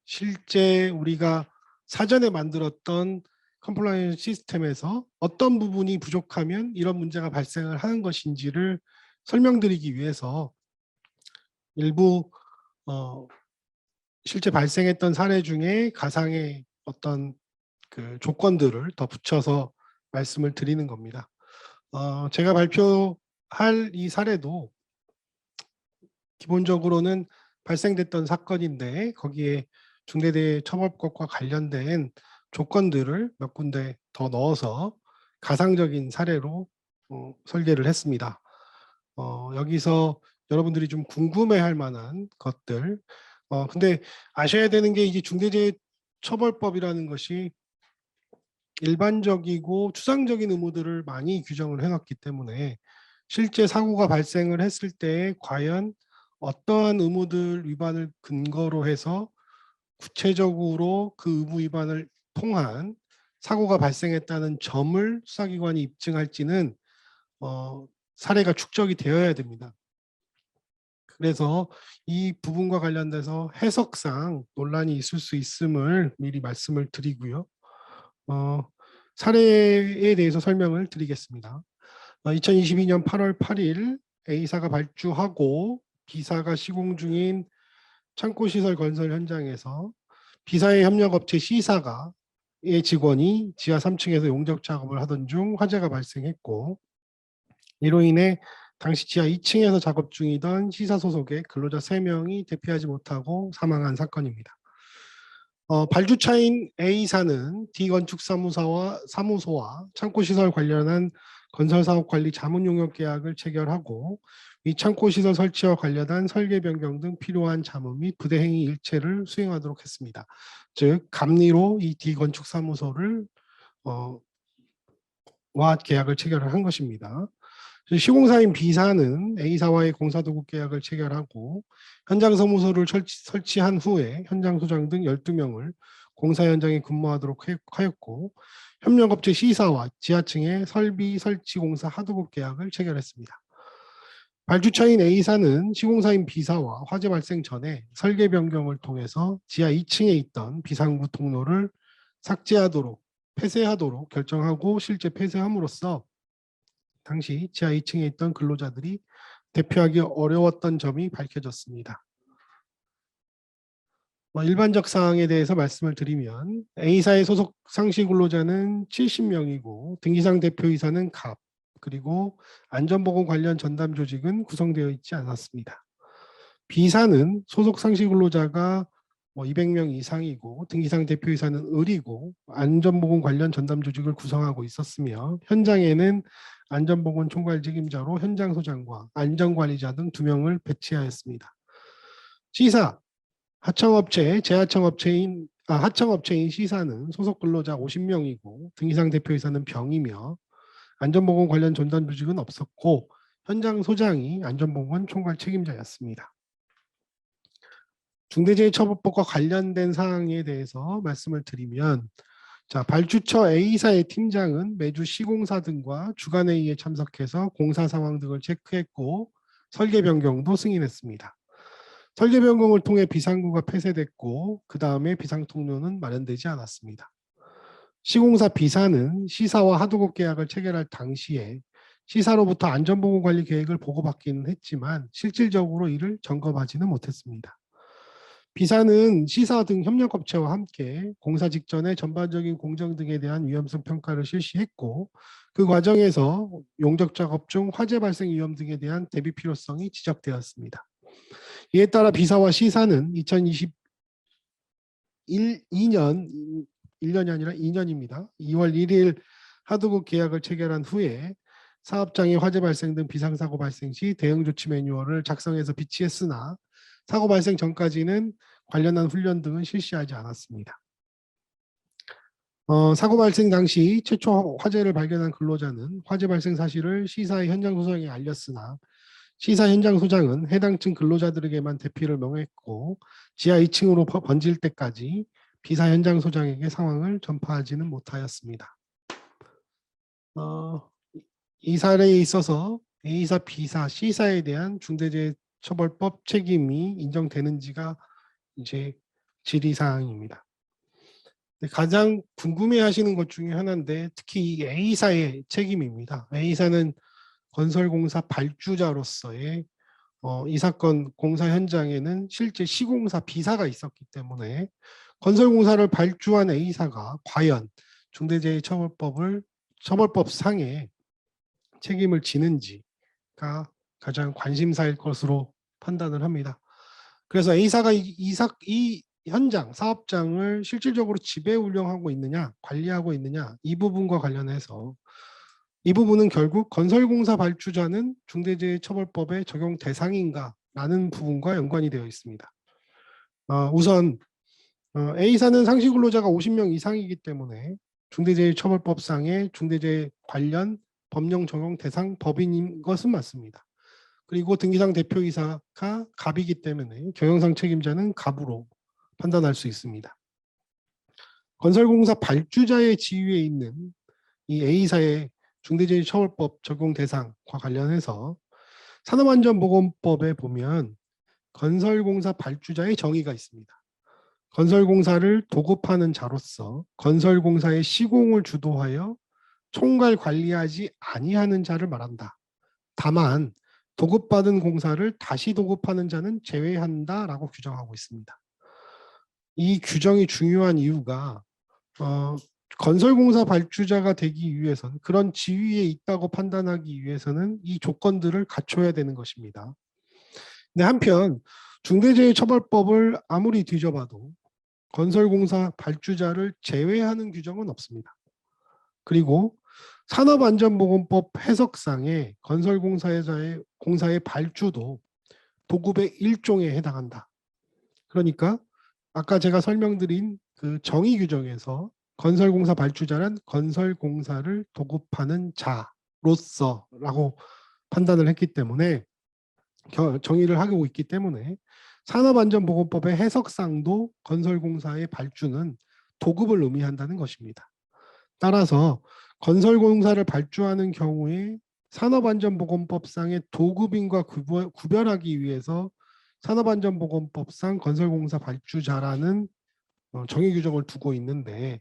실제 우리가 사전에 만들었던 컴플라이언스 시스템에서 어떤 부분이 부족하면 이런 문제가 발생을 하는 것인지를 설명드리기 위해서 일부 실제 발생했던 사례 중에 가상의 어떤 그 조건들을 더 붙여서 말씀을 드리는 겁니다. 제가 발표할 이 사례도 기본적으로는 발생됐던 사건인데 거기에 중대재해처벌법과 관련된 조건들을 몇 군데 더 넣어서 가상적인 사례로 설계를 했습니다. 여기서 여러분들이 좀 궁금해할 만한 것들. 근데 아셔야 되는 게 이제 중대재해처벌법이라는 것이 일반적이고 추상적인 의무들을 많이 규정을 해놨기 때문에 실제 사고가 발생을 했을 때 과연 어떠한 의무들 위반을 근거로 해서 구체적으로 그 의무 위반을 통한 사고가 발생했다는 점을 수사기관이 입증할지는 사례가 축적이 되어야 됩니다. 그래서 이 부분과 관련돼서 해석상 논란이 있을 수 있음을 미리 말씀을 드리고요. 사례에 대해서 설명을 드리겠습니다. 2022년 8월 8일 A사가 발주하고 B사가 시공 중인 창고시설 건설 현장에서 B사의 협력업체 C사의 직원이 지하 3층에서 용접 작업을 하던 중 화재가 발생했고 이로 인해 당시 지하 2층에서 작업 중이던 C사 소속의 근로자 3명이 대피하지 못하고 사망한 사건입니다. 발주차인 A사는 D건축사무소와 창고시설 관련한 건설사업관리 자문용역 계약을 체결하고 이 창고시설 설치와 관련한 설계 변경 등 필요한 자문 및 부대 행위 일체를 수행하도록 했습니다. 즉 감리로 이 D건축사무소를 와 계약을 체결을 한 것입니다. 시공사인 B사는 A사와의 공사도급 계약을 체결하고 현장 사무소를 설치한 후에 현장 소장 등 12명을 공사 현장에 근무하도록 하였고 협력업체 C사와 지하층의 설비 설치 공사 하도급 계약을 체결했습니다. 발주처인 A사는 시공사인 B사와 화재 발생 전에 설계 변경을 통해서 지하 2층에 있던 비상구 통로를 삭제하도록 폐쇄하도록 결정하고 실제 폐쇄함으로써 당시 지하 2층에 있던 근로자들이 대피하기 어려웠던 점이 밝혀졌습니다. 일반적 사항에 대해서 말씀을 드리면 A사의 소속 상시 근로자는 70명이고 등기상 대표이사는 갑 그리고 안전보건 관련 전담 조직은 구성되어 있지 않았습니다. B사는 소속 상시 근로자가 200명 이상이고 등기상 대표이사는 을이고 안전보건 관련 전담 조직을 구성하고 있었으며 현장에는 안전보건 총괄 책임자로 현장소장과 안전관리자 등 2명을 배치하였습니다. C사, 하청업체인 C사는 소속 근로자 50명이고 등기상 대표이사는 병이며 안전보건 관련 전담 조직은 없었고 현장소장이 안전보건 총괄 책임자였습니다. 중대재해처벌법과 관련된 사항에 대해서 말씀을 드리면 발주처 A사의 팀장은 매주 시공사 등과 주간회의에 참석해서 공사 상황 등을 체크했고 설계 변경도 승인했습니다. 설계 변경을 통해 비상구가 폐쇄됐고 그 다음에 비상통로는 마련되지 않았습니다. 시공사 B사는 C사와 하도급 계약을 체결할 당시에 C사로부터 안전보건관리 계획을 보고받기는 했지만 실질적으로 이를 점검하지는 못했습니다. B사는 C사 등 협력업체와 함께 공사 직전에 전반적인 공정 등에 대한 위험성 평가를 실시했고 그 과정에서 용접 작업 중 화재 발생 위험 등에 대한 대비 필요성이 지적되었습니다. 이에 따라 B사와 C사는 2년입니다. 2월 1일 하도급 계약을 체결한 후에 사업장에 화재 발생 등 비상사고 발생 시 대응조치 매뉴얼을 작성해서 비치했으나 사고 발생 전까지는 관련한 훈련 등은 실시하지 않았습니다. 사고 발생 당시 최초 화재를 발견한 근로자는 화재 발생 사실을 C사의 현장소장에 알렸으나 C사 현장소장은 해당 층 근로자들에게만 대피를 명했고 지하 2층으로 번질 때까지 B사 현장소장에게 상황을 전파하지는 못하였습니다. 이 사례에 있어서 A사, B사, C사에 대한 중대재해처벌법 책임이 인정되는지가 이제 질의사항입니다. 가장 궁금해하시는 것 중에 하나인데 특히 이 A사의 책임입니다. A사는 건설공사 발주자로서의 이 사건 공사 현장에는 실제 시공사 B사가 있었기 때문에 건설공사를 발주한 A사가 과연 처벌법상의 책임을 지는지가 가장 관심사일 것으로 판단을 합니다. 그래서 A사가 이 현장, 사업장을 실질적으로 지배 운영하고 있느냐, 관리하고 있느냐, 이 부분과 관련해서 이 부분은 결국 건설공사 발주자는 중대재해처벌법의 적용 대상인가라는 부분과 연관이 되어 있습니다. 우선 A사는 상시근로자가 50명 이상이기 때문에 중대재해처벌법상의 중대재해 관련 법령 적용 대상 법인인 것은 맞습니다. 그리고 등기상 대표이사가 갑이기 때문에 경영상 책임자는 갑으로 판단할 수 있습니다. 건설공사 발주자의 지위에 있는 이 A사의 중대재해처벌법 적용 대상과 관련해서 산업안전보건법에 보면 건설공사 발주자의 정의가 있습니다. 건설공사를 도급하는 자로서 건설공사의 시공을 주도하여 총괄 관리하지 아니하는 자를 말한다. 다만 도급받은 공사를 다시 도급하는 자는 제외한다라고 규정하고 있습니다. 이 규정이 중요한 이유가 건설공사 발주자가 되기 위해서는 그런 지위에 있다고 판단하기 위해서는 이 조건들을 갖춰야 되는 것입니다. 근데 한편 중대재해처벌법을 아무리 뒤져봐도 건설공사 발주자를 제외하는 규정은 없습니다. 그리고 산업안전보건법 해석상의 건설공사의 발주도 도급의 일종에 해당한다. 그러니까 아까 제가 설명드린 그 정의 규정에서 건설공사 발주자는 건설공사를 도급하는 자로서라고 판단을 했기 때문에 정의를 하고 있기 때문에 산업안전보건법의 해석상도 건설공사의 발주는 도급을 의미한다는 것입니다. 따라서 건설공사를 발주하는 경우에 산업안전보건법상의 도급인과 구별하기 위해서 산업안전보건법상 건설공사 발주자라는 정의 규정을 두고 있는데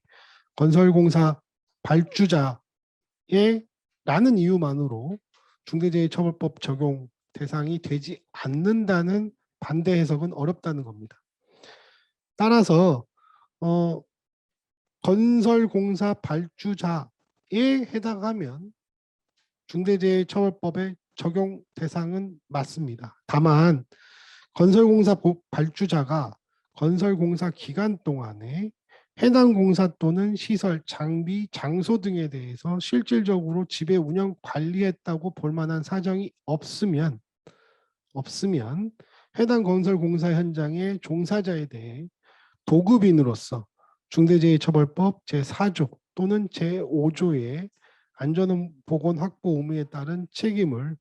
건설공사 발주자의 라는 이유만으로 중대재해처벌법 적용 대상이 되지 않는다는 반대 해석은 어렵다는 겁니다. 따라서 건설공사 발주자에 해당하면 중대재해처벌법의 적용 대상은 맞습니다. 다만 건설공사 발주자가 건설공사 기간 동안에 해당 공사 또는 시설, 장비, 장소 등에 대해서 실질적으로 지배 운영 관리했다고 볼 만한 사정이 없으면 해당 건설공사 현장의 종사자에 대해 도급인으로서 중대재해처벌법 제4조 또는 제5조의 안전보건 확보 의무에 따른 책임을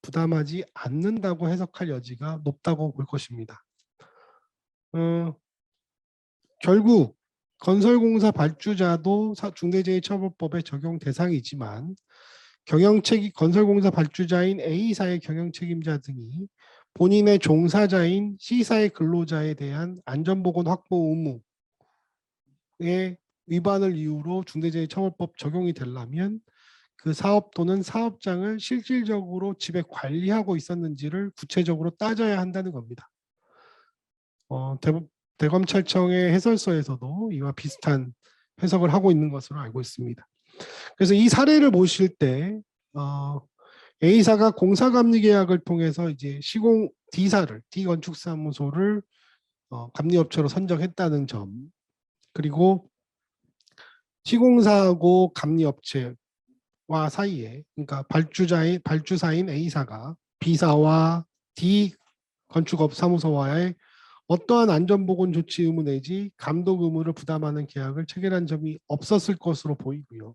부담하지 않는다고 해석할 여지가 높다고 볼 것입니다. 결국 건설공사 발주자도 중대재해처벌법의 적용 대상이지만 건설공사 발주자인 A사의 경영책임자 등이 본인의 종사자인 C사의 근로자에 대한 안전보건 확보 의무의 위반을 이유로 중대재해처벌법 적용이 되려면 그 사업 또는 사업장을 실질적으로 지배 관리하고 있었는지를 구체적으로 따져야 한다는 겁니다. 대검찰청의 해설서에서도 이와 비슷한 해석을 하고 있는 것으로 알고 있습니다. 그래서 이 사례를 보실 때 A사가 공사감리계약을 통해서 이제 시공 D건축사무소를 감리업체로 선정했다는 점, 그리고 시공사하고 감리업체와 사이에, 그러니까 발주사인 A사가 B사와 D건축업사무소와의 어떠한 안전보건 조치 의무 내지 감독 의무를 부담하는 계약을 체결한 점이 없었을 것으로 보이고요.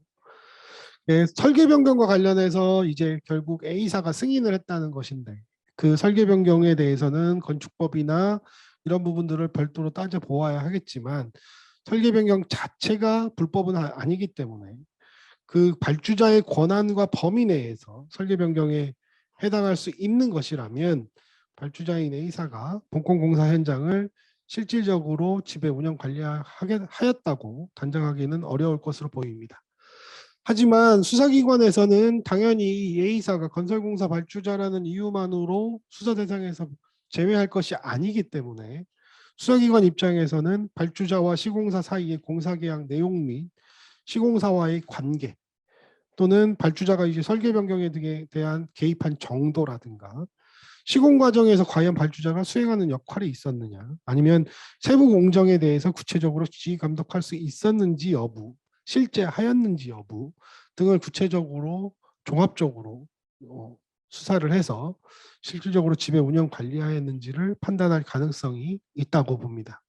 설계 변경과 관련해서 이제 결국 A사가 승인을 했다는 것인데 그 설계 변경에 대해서는 건축법이나 이런 부분들을 별도로 따져보아야 하겠지만 설계 변경 자체가 불법은 아니기 때문에 그 발주자의 권한과 범위 내에서 설계 변경에 해당할 수 있는 것이라면 발주자인 A사가 본건공사 현장을 실질적으로 지배 운영 관리하였다고 단정하기는 어려울 것으로 보입니다. 하지만 수사기관에서는 당연히 이 A사가 건설공사 발주자라는 이유만으로 수사 대상에서 제외할 것이 아니기 때문에 수사기관 입장에서는 발주자와 시공사 사이의 공사계약 내용 및 시공사와의 관계 또는 발주자가 이제 설계 변경에 대한 개입한 정도라든가 시공 과정에서 과연 발주자가 수행하는 역할이 있었느냐 아니면 세부 공정에 대해서 구체적으로 지휘 감독할 수 있었는지 여부 실제 하였는지 여부 등을 구체적으로 종합적으로 수사를 해서 실질적으로 집에 운영 관리하였는지를 판단할 가능성이 있다고 봅니다.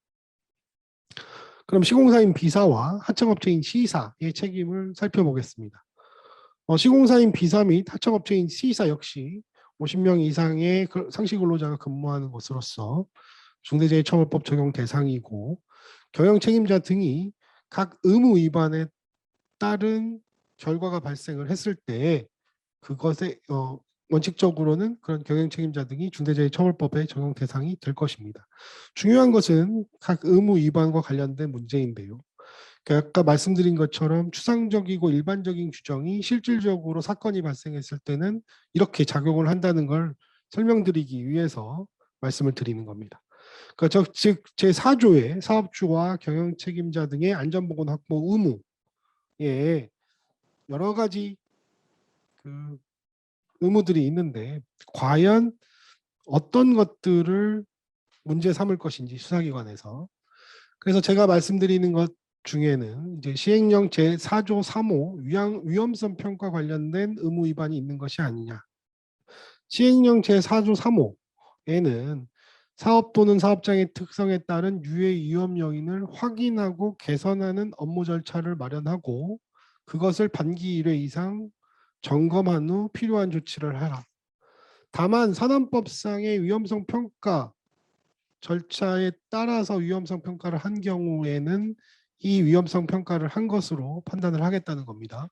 그럼 시공사인 B사와 하청업체인 C사의 책임을 살펴보겠습니다. 시공사인 B사 및 하청업체인 C사 역시 50명 이상의 상시 근로자가 근무하는 것으로서 중대재해처벌법 적용 대상이고 경영 책임자 등이 각 의무 위반에 따른 결과가 발생을 했을 때 그것에 원칙적으로는 그런 경영 책임자 등이 중대재해처벌법의 적용 대상이 될 것입니다. 중요한 것은 각 의무 위반과 관련된 문제인데요. 아까 말씀드린 것처럼 추상적이고 일반적인 규정이 실질적으로 사건이 발생했을 때는 이렇게 작용을 한다는 걸 설명드리기 위해서 말씀을 드리는 겁니다. 그러니까 즉 제4조의 사업주와 경영 책임자 등의 안전보건 확보 의무에 여러 가지 그 의무들이 있는데 과연 어떤 것들을 문제 삼을 것인지 수사기관에서 그래서 제가 말씀드리는 것 중에는 이제 시행령 제4조 3호 위험성 평가 관련된 의무 위반이 있는 것이 아니냐. 시행령 제4조 3호에는 사업 또는 사업장의 특성에 따른 유해 위험 요인을 확인하고 개선하는 업무 절차를 마련하고 그것을 반기 1회 이상 점검한 후 필요한 조치를 하라. 다만 산안법상의 위험성 평가 절차에 따라서 위험성 평가를 한 경우에는 이 위험성 평가를 한 것으로 판단을 하겠다는 겁니다.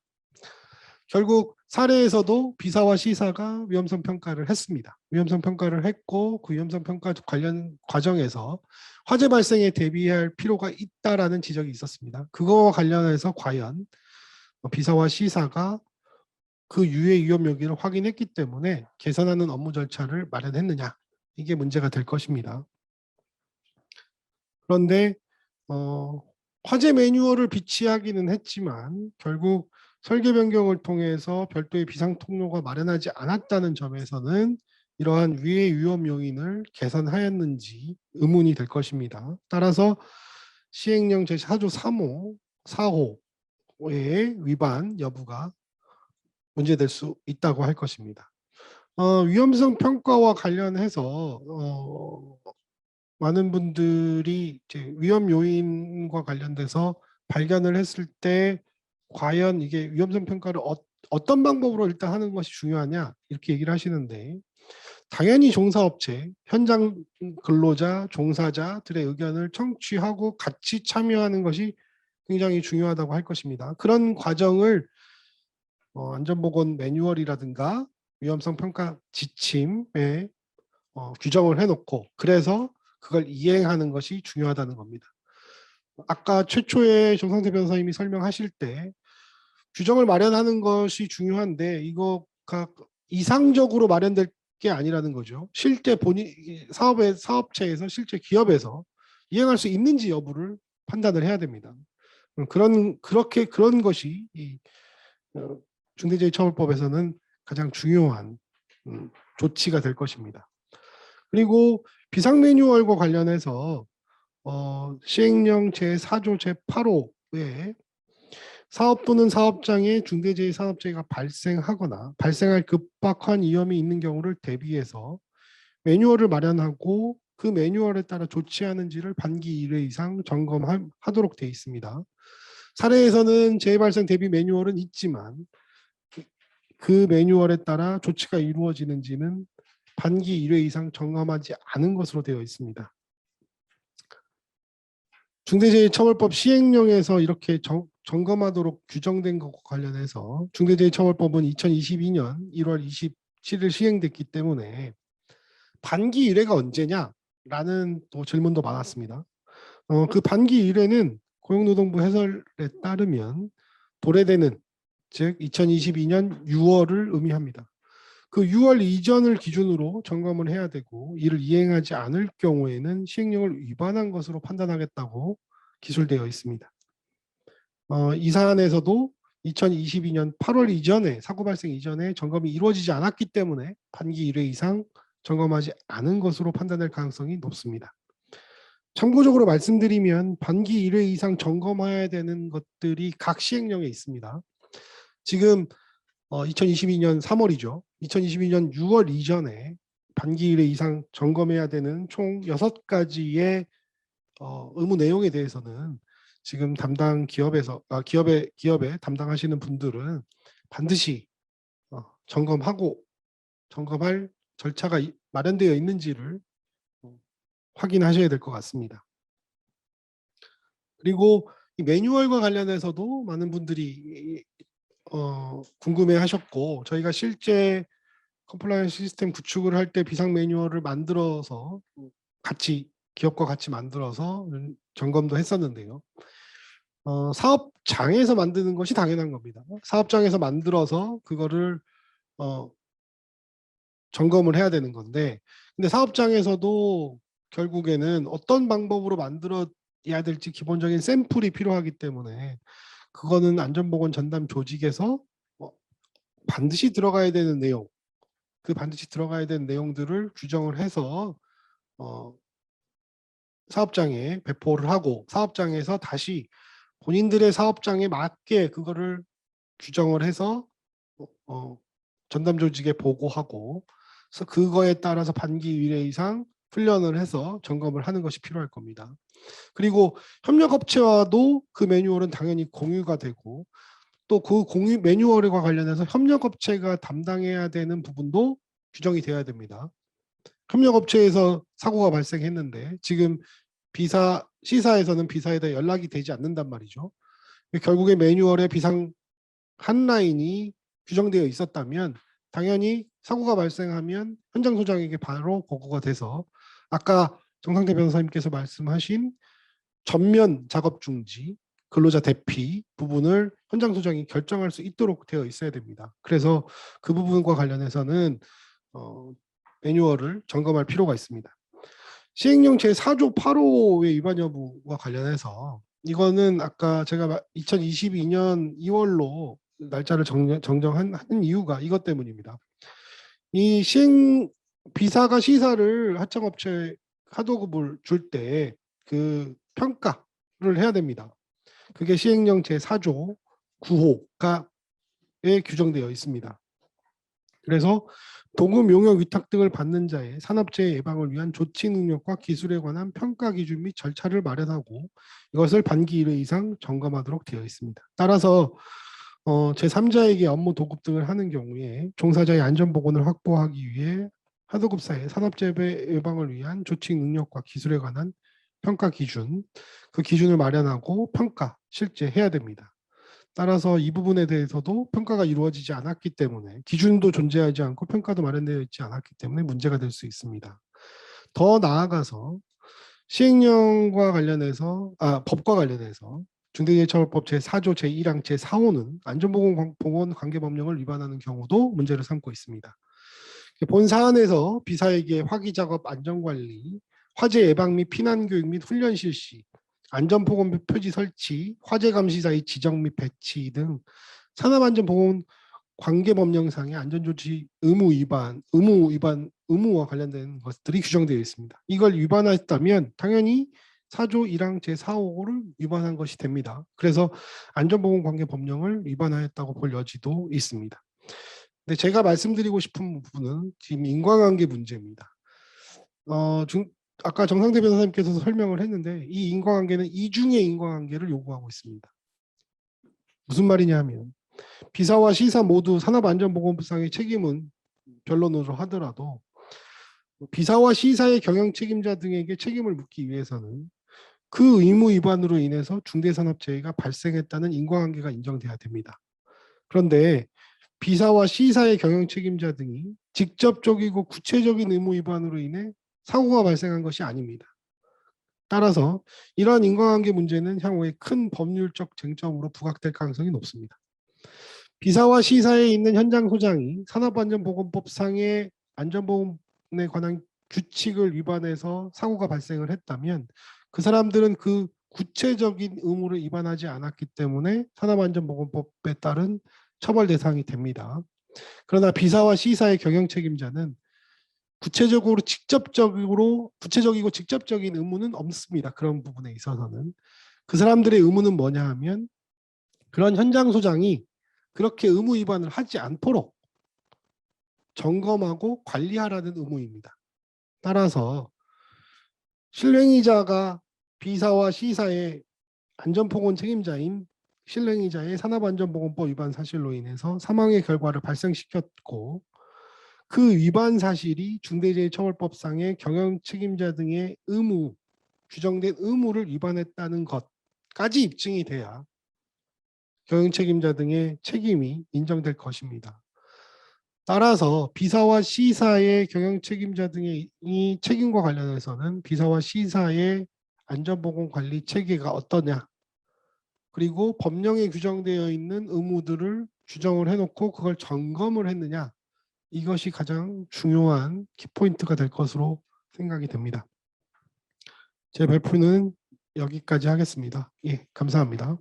결국 사례에서도 B사와 C사가 위험성 평가를 했습니다. 위험성 평가를 했고 그 위험성 평가 관련 과정에서 화재 발생에 대비할 필요가 있다라는 지적이 있었습니다. 그거와 관련해서 과연 B사와 C사가 그 유해 위험 요기를 확인했기 때문에 개선하는 업무 절차를 마련했느냐 이게 문제가 될 것입니다. 그런데 화재 매뉴얼을 비치하기는 했지만 결국 설계 변경을 통해서 별도의 비상 통로가 마련하지 않았다는 점에서는 이러한 유해 위험 요인을 개선하였는지 의문이 될 것입니다. 따라서 시행령 제4조 3호, 4호의 위반 여부가 문제될 수 있다고 할 것입니다. 위험성 평가와 관련해서 많은 분들이 이제 위험 요인과 관련돼서 발견을 했을 때 과연 이게 위험성 평가를 어떤 방법으로 일단 하는 것이 중요하냐 이렇게 얘기를 하시는데 당연히 종사업체, 현장 근로자, 종사자들의 의견을 청취하고 같이 참여하는 것이 굉장히 중요하다고 할 것입니다. 그런 과정을 안전보건 매뉴얼이라든가 위험성 평가 지침에 규정을 해놓고 그래서 그걸 이행하는 것이 중요하다는 겁니다. 아까 최초에 정상태 변호사님이 설명하실 때 규정을 마련하는 것이 중요한데 이거가 이상적으로 마련될 게 아니라는 거죠. 실제 본인 사업체에서 실제 기업에서 이행할 수 있는지 여부를 판단을 해야 됩니다. 그런 것이 이 중대재해처벌법에서는 가장 중요한 조치가 될 것입니다. 그리고 비상 매뉴얼과 관련해서 시행령 제4조 제8호에 사업 또는 사업장에 중대재해 산업재해가 발생하거나 발생할 급박한 위험이 있는 경우를 대비해서 매뉴얼을 마련하고 그 매뉴얼에 따라 조치하는지를 반기 1회 이상 점검하도록 되어 있습니다. 사례에서는 재해 발생 대비 매뉴얼은 있지만 그 매뉴얼에 따라 조치가 이루어지는지는 반기 1회 이상 점검하지 않은 것으로 되어 있습니다. 중대재해처벌법 시행령에서 이렇게 점검하도록 규정된 것과 관련해서 중대재해처벌법은 2022년 1월 27일 시행됐기 때문에 반기 1회가 언제냐라는 또 질문도 많았습니다. 그 반기 1회는 고용노동부 해설에 따르면 도래되는 즉 2022년 6월을 의미합니다. 그 6월 이전을 기준으로 점검을 해야 되고 이를 이행하지 않을 경우에는 시행령을 위반한 것으로 판단하겠다고 기술되어 있습니다. 이 사안에서도 2022년 8월 이전에 사고 발생 이전에 점검이 이루어지지 않았기 때문에 반기 1회 이상 점검하지 않은 것으로 판단될 가능성이 높습니다. 참고적으로 말씀드리면 반기 1회 이상 점검해야 되는 것들이 각 시행령에 있습니다. 지금 2022년 3월이죠. 2022년 6월 이전에 반기 1회 이상 점검해야 되는 총 6가지의 의무 내용에 대해서는 지금 담당 기업에 담당하시는 분들은 반드시 점검할 절차가 마련되어 있는지를 확인하셔야 될 것 같습니다. 그리고 이 매뉴얼과 관련해서도 많은 분들이 궁금해하셨고 저희가 실제 컴플라이언스 시스템 구축을 할 때 비상 매뉴얼을 만들어서 기업과 같이 만들어서 점검도 했었는데요. 사업장에서 만드는 것이 당연한 겁니다. 사업장에서 만들어서 그거를 점검을 해야 되는 건데 근데 사업장에서도 결국에는 어떤 방법으로 만들어야 될지 기본적인 샘플이 필요하기 때문에 그거는 안전보건 전담 조직에서 반드시 들어가야 되는 내용, 반드시 들어가야 되는 내용들을 규정을 해서 사업장에 배포를 하고 사업장에서 다시 본인들의 사업장에 맞게 그거를 규정을 해서 전담 조직에 보고하고 그래서 그거에 따라서 반기 1회 이상 훈련을 해서 점검을 하는 것이 필요할 겁니다. 그리고 협력업체와도 그 매뉴얼은 당연히 공유가 되고 또 그 공유 매뉴얼과 관련해서 협력업체가 담당해야 되는 부분도 규정이 되어야 됩니다. 협력업체에서 사고가 발생했는데 지금 시사에서는 비사에다 연락이 되지 않는단 말이죠. 결국에 매뉴얼에 비상 한라인이 규정되어 있었다면 당연히 사고가 발생하면 현장 소장에게 바로 보고가 돼서 아까 정상태 변호사님께서 말씀하신 전면 작업 중지, 근로자 대피 부분을 현장 소장이 결정할 수 있도록 되어 있어야 됩니다. 그래서 그 부분과 관련해서는 매뉴얼을 점검할 필요가 있습니다. 시행령 제4조 8호의 위반 여부와 관련해서 이거는 아까 제가 2022년 2월로 날짜를 정정한 이유가 이것 때문입니다. 이 비사가 시사를 하청업체 하도급을 줄 때 그 평가를 해야 됩니다. 그게 시행령 제4조 9호가에 규정되어 있습니다. 그래서 도급 용역 위탁 등을 받는 자의 산업재해 예방을 위한 조치 능력과 기술에 관한 평가 기준 및 절차를 마련하고 이것을 반기 1회 이상 점검하도록 되어 있습니다. 따라서 제3자에게 업무 도급 등을 하는 경우에 종사자의 안전보건을 확보하기 위해 하도급사의 산업재해 예방을 위한 조치 능력과 기술에 관한 평가 기준, 그 기준을 마련하고 실제 해야 됩니다. 따라서 이 부분에 대해서도 평가가 이루어지지 않았기 때문에 기준도 존재하지 않고 평가도 마련되어 있지 않았기 때문에 문제가 될 수 있습니다. 더 나아가서 시행령과 관련해서 법과 관련해서 중대재해처벌법 제4조 제1항 제4호는 안전보건 관계법령을 위반하는 경우도 문제를 삼고 있습니다. 본 사안에서 비사에게 화기작업 안전관리, 화재 예방 및 피난교육 및 훈련 실시, 안전보건 표지 설치, 화재 감시사의 지정 및 배치 등 산업안전보건 관계법령상의 안전조치 의무와 관련된 것들이 규정되어 있습니다. 이걸 위반했다면 당연히 4조 1항 제4호를 위반한 것이 됩니다. 그래서 안전보건관계법령을 위반하였다고 볼 여지도 있습니다. 근데 제가 말씀드리고 싶은 부분은 지금 인과관계 문제입니다. 아까 정상태 변호사님께서 설명을 했는데 이 인과관계는 이중의 인과관계를 요구하고 있습니다. 무슨 말이냐 하면 비사와 시사 모두 산업안전보건법상의 책임은 변론으로 하더라도 비사와 시사의 경영 책임자 등에게 책임을 묻기 위해서는 그 의무 위반으로 인해서 중대산업재해가 발생했다는 인과관계가 인정돼야 됩니다. 그런데 비사와 시사의 경영 책임자 등이 직접적이고 구체적인 의무 위반으로 인해 사고가 발생한 것이 아닙니다. 따라서 이러한 인과관계 문제는 향후에 큰 법률적 쟁점으로 부각될 가능성이 높습니다. 비사와 시사에 있는 현장 소장이 산업안전보건법상의 안전보건에 관한 규칙을 위반해서 사고가 발생을 했다면 그 사람들은 그 구체적인 의무를 위반하지 않았기 때문에 산업안전보건법에 따른 처벌 대상이 됩니다. 그러나 비사와 시사의 경영 책임자는 구체적이고 직접적인 의무는 없습니다. 그런 부분에 있어서는. 그 사람들의 의무는 뭐냐 하면 그런 현장 소장이 그렇게 의무 위반을 하지 않도록 점검하고 관리하라는 의무입니다. 따라서 실행위자가 비사와 시사의 안전보건 책임자인 실행위자의 산업안전보건법 위반 사실로 인해서 사망의 결과를 발생시켰고 그 위반 사실이 중대재해처벌법상의 경영 책임자 등의 의무, 규정된 의무를 위반했다는 것까지 입증이 돼야 경영 책임자 등의 책임이 인정될 것입니다. 따라서 비사와 시사의 경영 책임자 등의 이 책임과 관련해서는 비사와 시사의 안전보건 관리 체계가 어떠냐, 그리고 법령에 규정되어 있는 의무들을 규정을 해놓고 그걸 점검을 했느냐, 이것이 가장 중요한 키포인트가 될 것으로 생각이 됩니다. 제 발표는 여기까지 하겠습니다. 예, 감사합니다.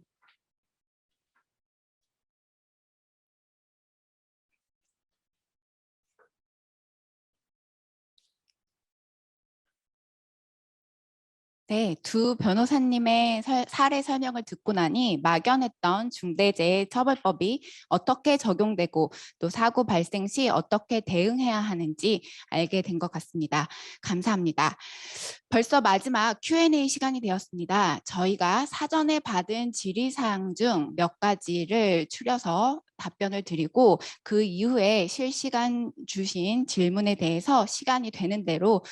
네, 두 변호사님의 사례 설명을 듣고 나니 막연했던 중대재해처벌법이 어떻게 적용되고 또 사고 발생 시 어떻게 대응해야 하는지 알게 된 것 같습니다. 감사합니다. 벌써 마지막 Q&A 시간이 되었습니다. 저희가 사전에 받은 질의사항 중 몇 가지를 추려서 답변을 드리고 그 이후에 실시간 주신 질문에 대해서 시간이 되는 대로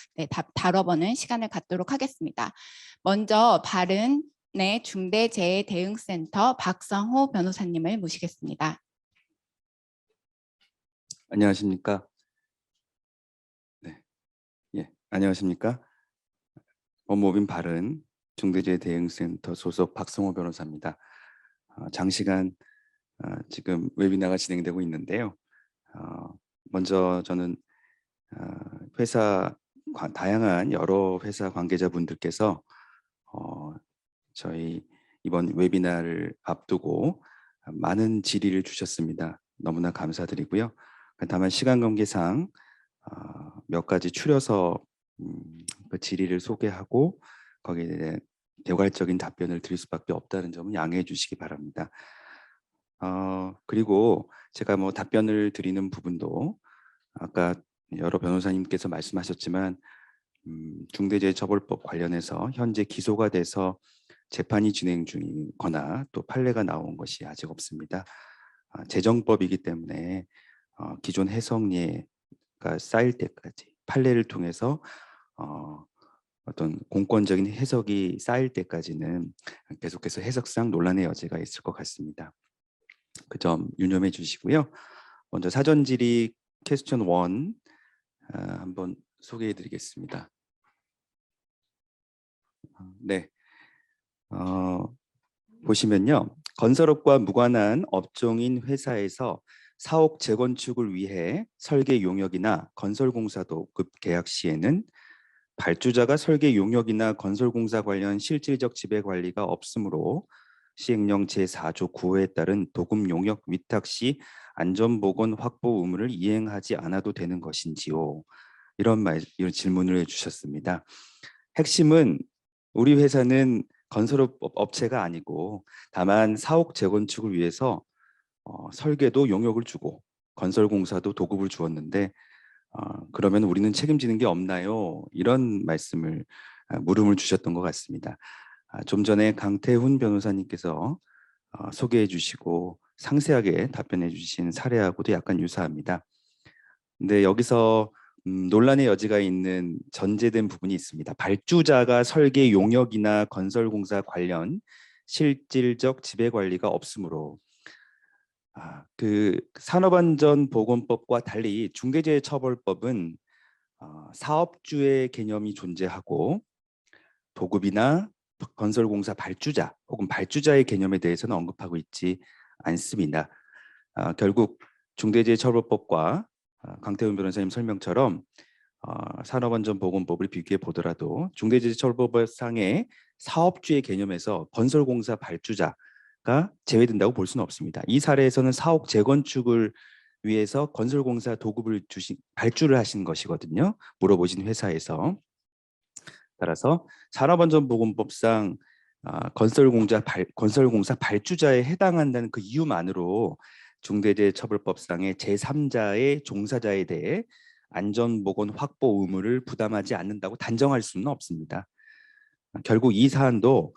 다뤄보는 시간을 갖도록 하겠습니다. 먼저 바른의 중대재해대응센터 박성호 변호사님을 모시겠습니다. 안녕하십니까? 네, 안녕하십니까? 법무법인 바른 중대재해대응센터 소속 박성호 변호사입니다. 장시간 지금 웨비나가 진행되고 있는데요. 먼저 저는 다양한 여러 회사 관계자분들께서 저희 이번 웨비나를 앞두고 많은 질의를 주셨습니다. 너무나 감사드리고요. 다만 시간 관계상 몇 가지 추려서 그 질의를 소개하고 거기에 대해 개괄적인 답변을 드릴 수밖에 없다는 점은 양해해 주시기 바랍니다. 그리고 제가 뭐 답변을 드리는 부분도 아까 여러 변호사님께서 말씀하셨지만 중대재해처벌법 관련해서 현재 기소가 돼서 재판이 진행 중이거나 또 판례가 나온 것이 아직 없습니다. 제정법이기 때문에 기존 해석례가 쌓일 때까지 판례를 통해서 어떤 공권적인 해석이 쌓일 때까지는 계속해서 해석상 논란의 여지가 있을 것 같습니다. 그 점 유념해 주시고요. 먼저 사전 질의 퀘스천 1 한번 소개해 드리겠습니다. 네, 보시면요. 건설업과 무관한 업종인 회사에서 사옥 재건축을 위해 설계 용역이나 건설공사 도급 계약 시에는 발주자가 설계 용역이나 건설공사 관련 실질적 지배관리가 없으므로 시행령 제4조 9호에 따른 도급 용역 위탁 시 안전보건 확보 의무를 이행하지 않아도 되는 것인지요. 이런 질문을 해주셨습니다. 핵심은 우리 회사는 건설업체가 아니고 다만 사옥 재건축을 위해서 설계도 용역을 주고 건설공사도 도급을 주었는데 그러면 우리는 책임지는 게 없나요? 이런 말씀을 물음을 주셨던 것 같습니다. 좀 전에 강태훈 변호사님께서 소개해 주시고 상세하게 답변해 주신 사례하고도 약간 유사합니다. 근데 여기서 논란의 여지가 있는 전제된 부분이 있습니다. 발주자가 설계 용역이나 건설공사 관련 실질적 지배관리가 없으므로 그 산업안전보건법과 달리 중대재해처벌법은 사업주의 개념이 존재하고 도급이나 건설공사 발주자 혹은 발주자의 개념에 대해서는 언급하고 있지 않습니다. 결국 중대재해처벌법과 강태훈 변호사님 설명처럼 산업안전보건법을 비교해 보더라도 중대재해처벌법상의 사업주의 개념에서 건설공사 발주자가 제외된다고 볼 수는 없습니다. 이 사례에서는 사옥 재건축을 위해서 건설공사 도급을 발주를 하신 것이거든요. 물어보신 회사에서. 따라서 산업안전보건법상 건설공사 발주자에 해당한다는 그 이유만으로 중대재해처벌법상의 제3자의 종사자에 대해 안전보건 확보 의무를 부담하지 않는다고 단정할 수는 없습니다. 결국 이 사안도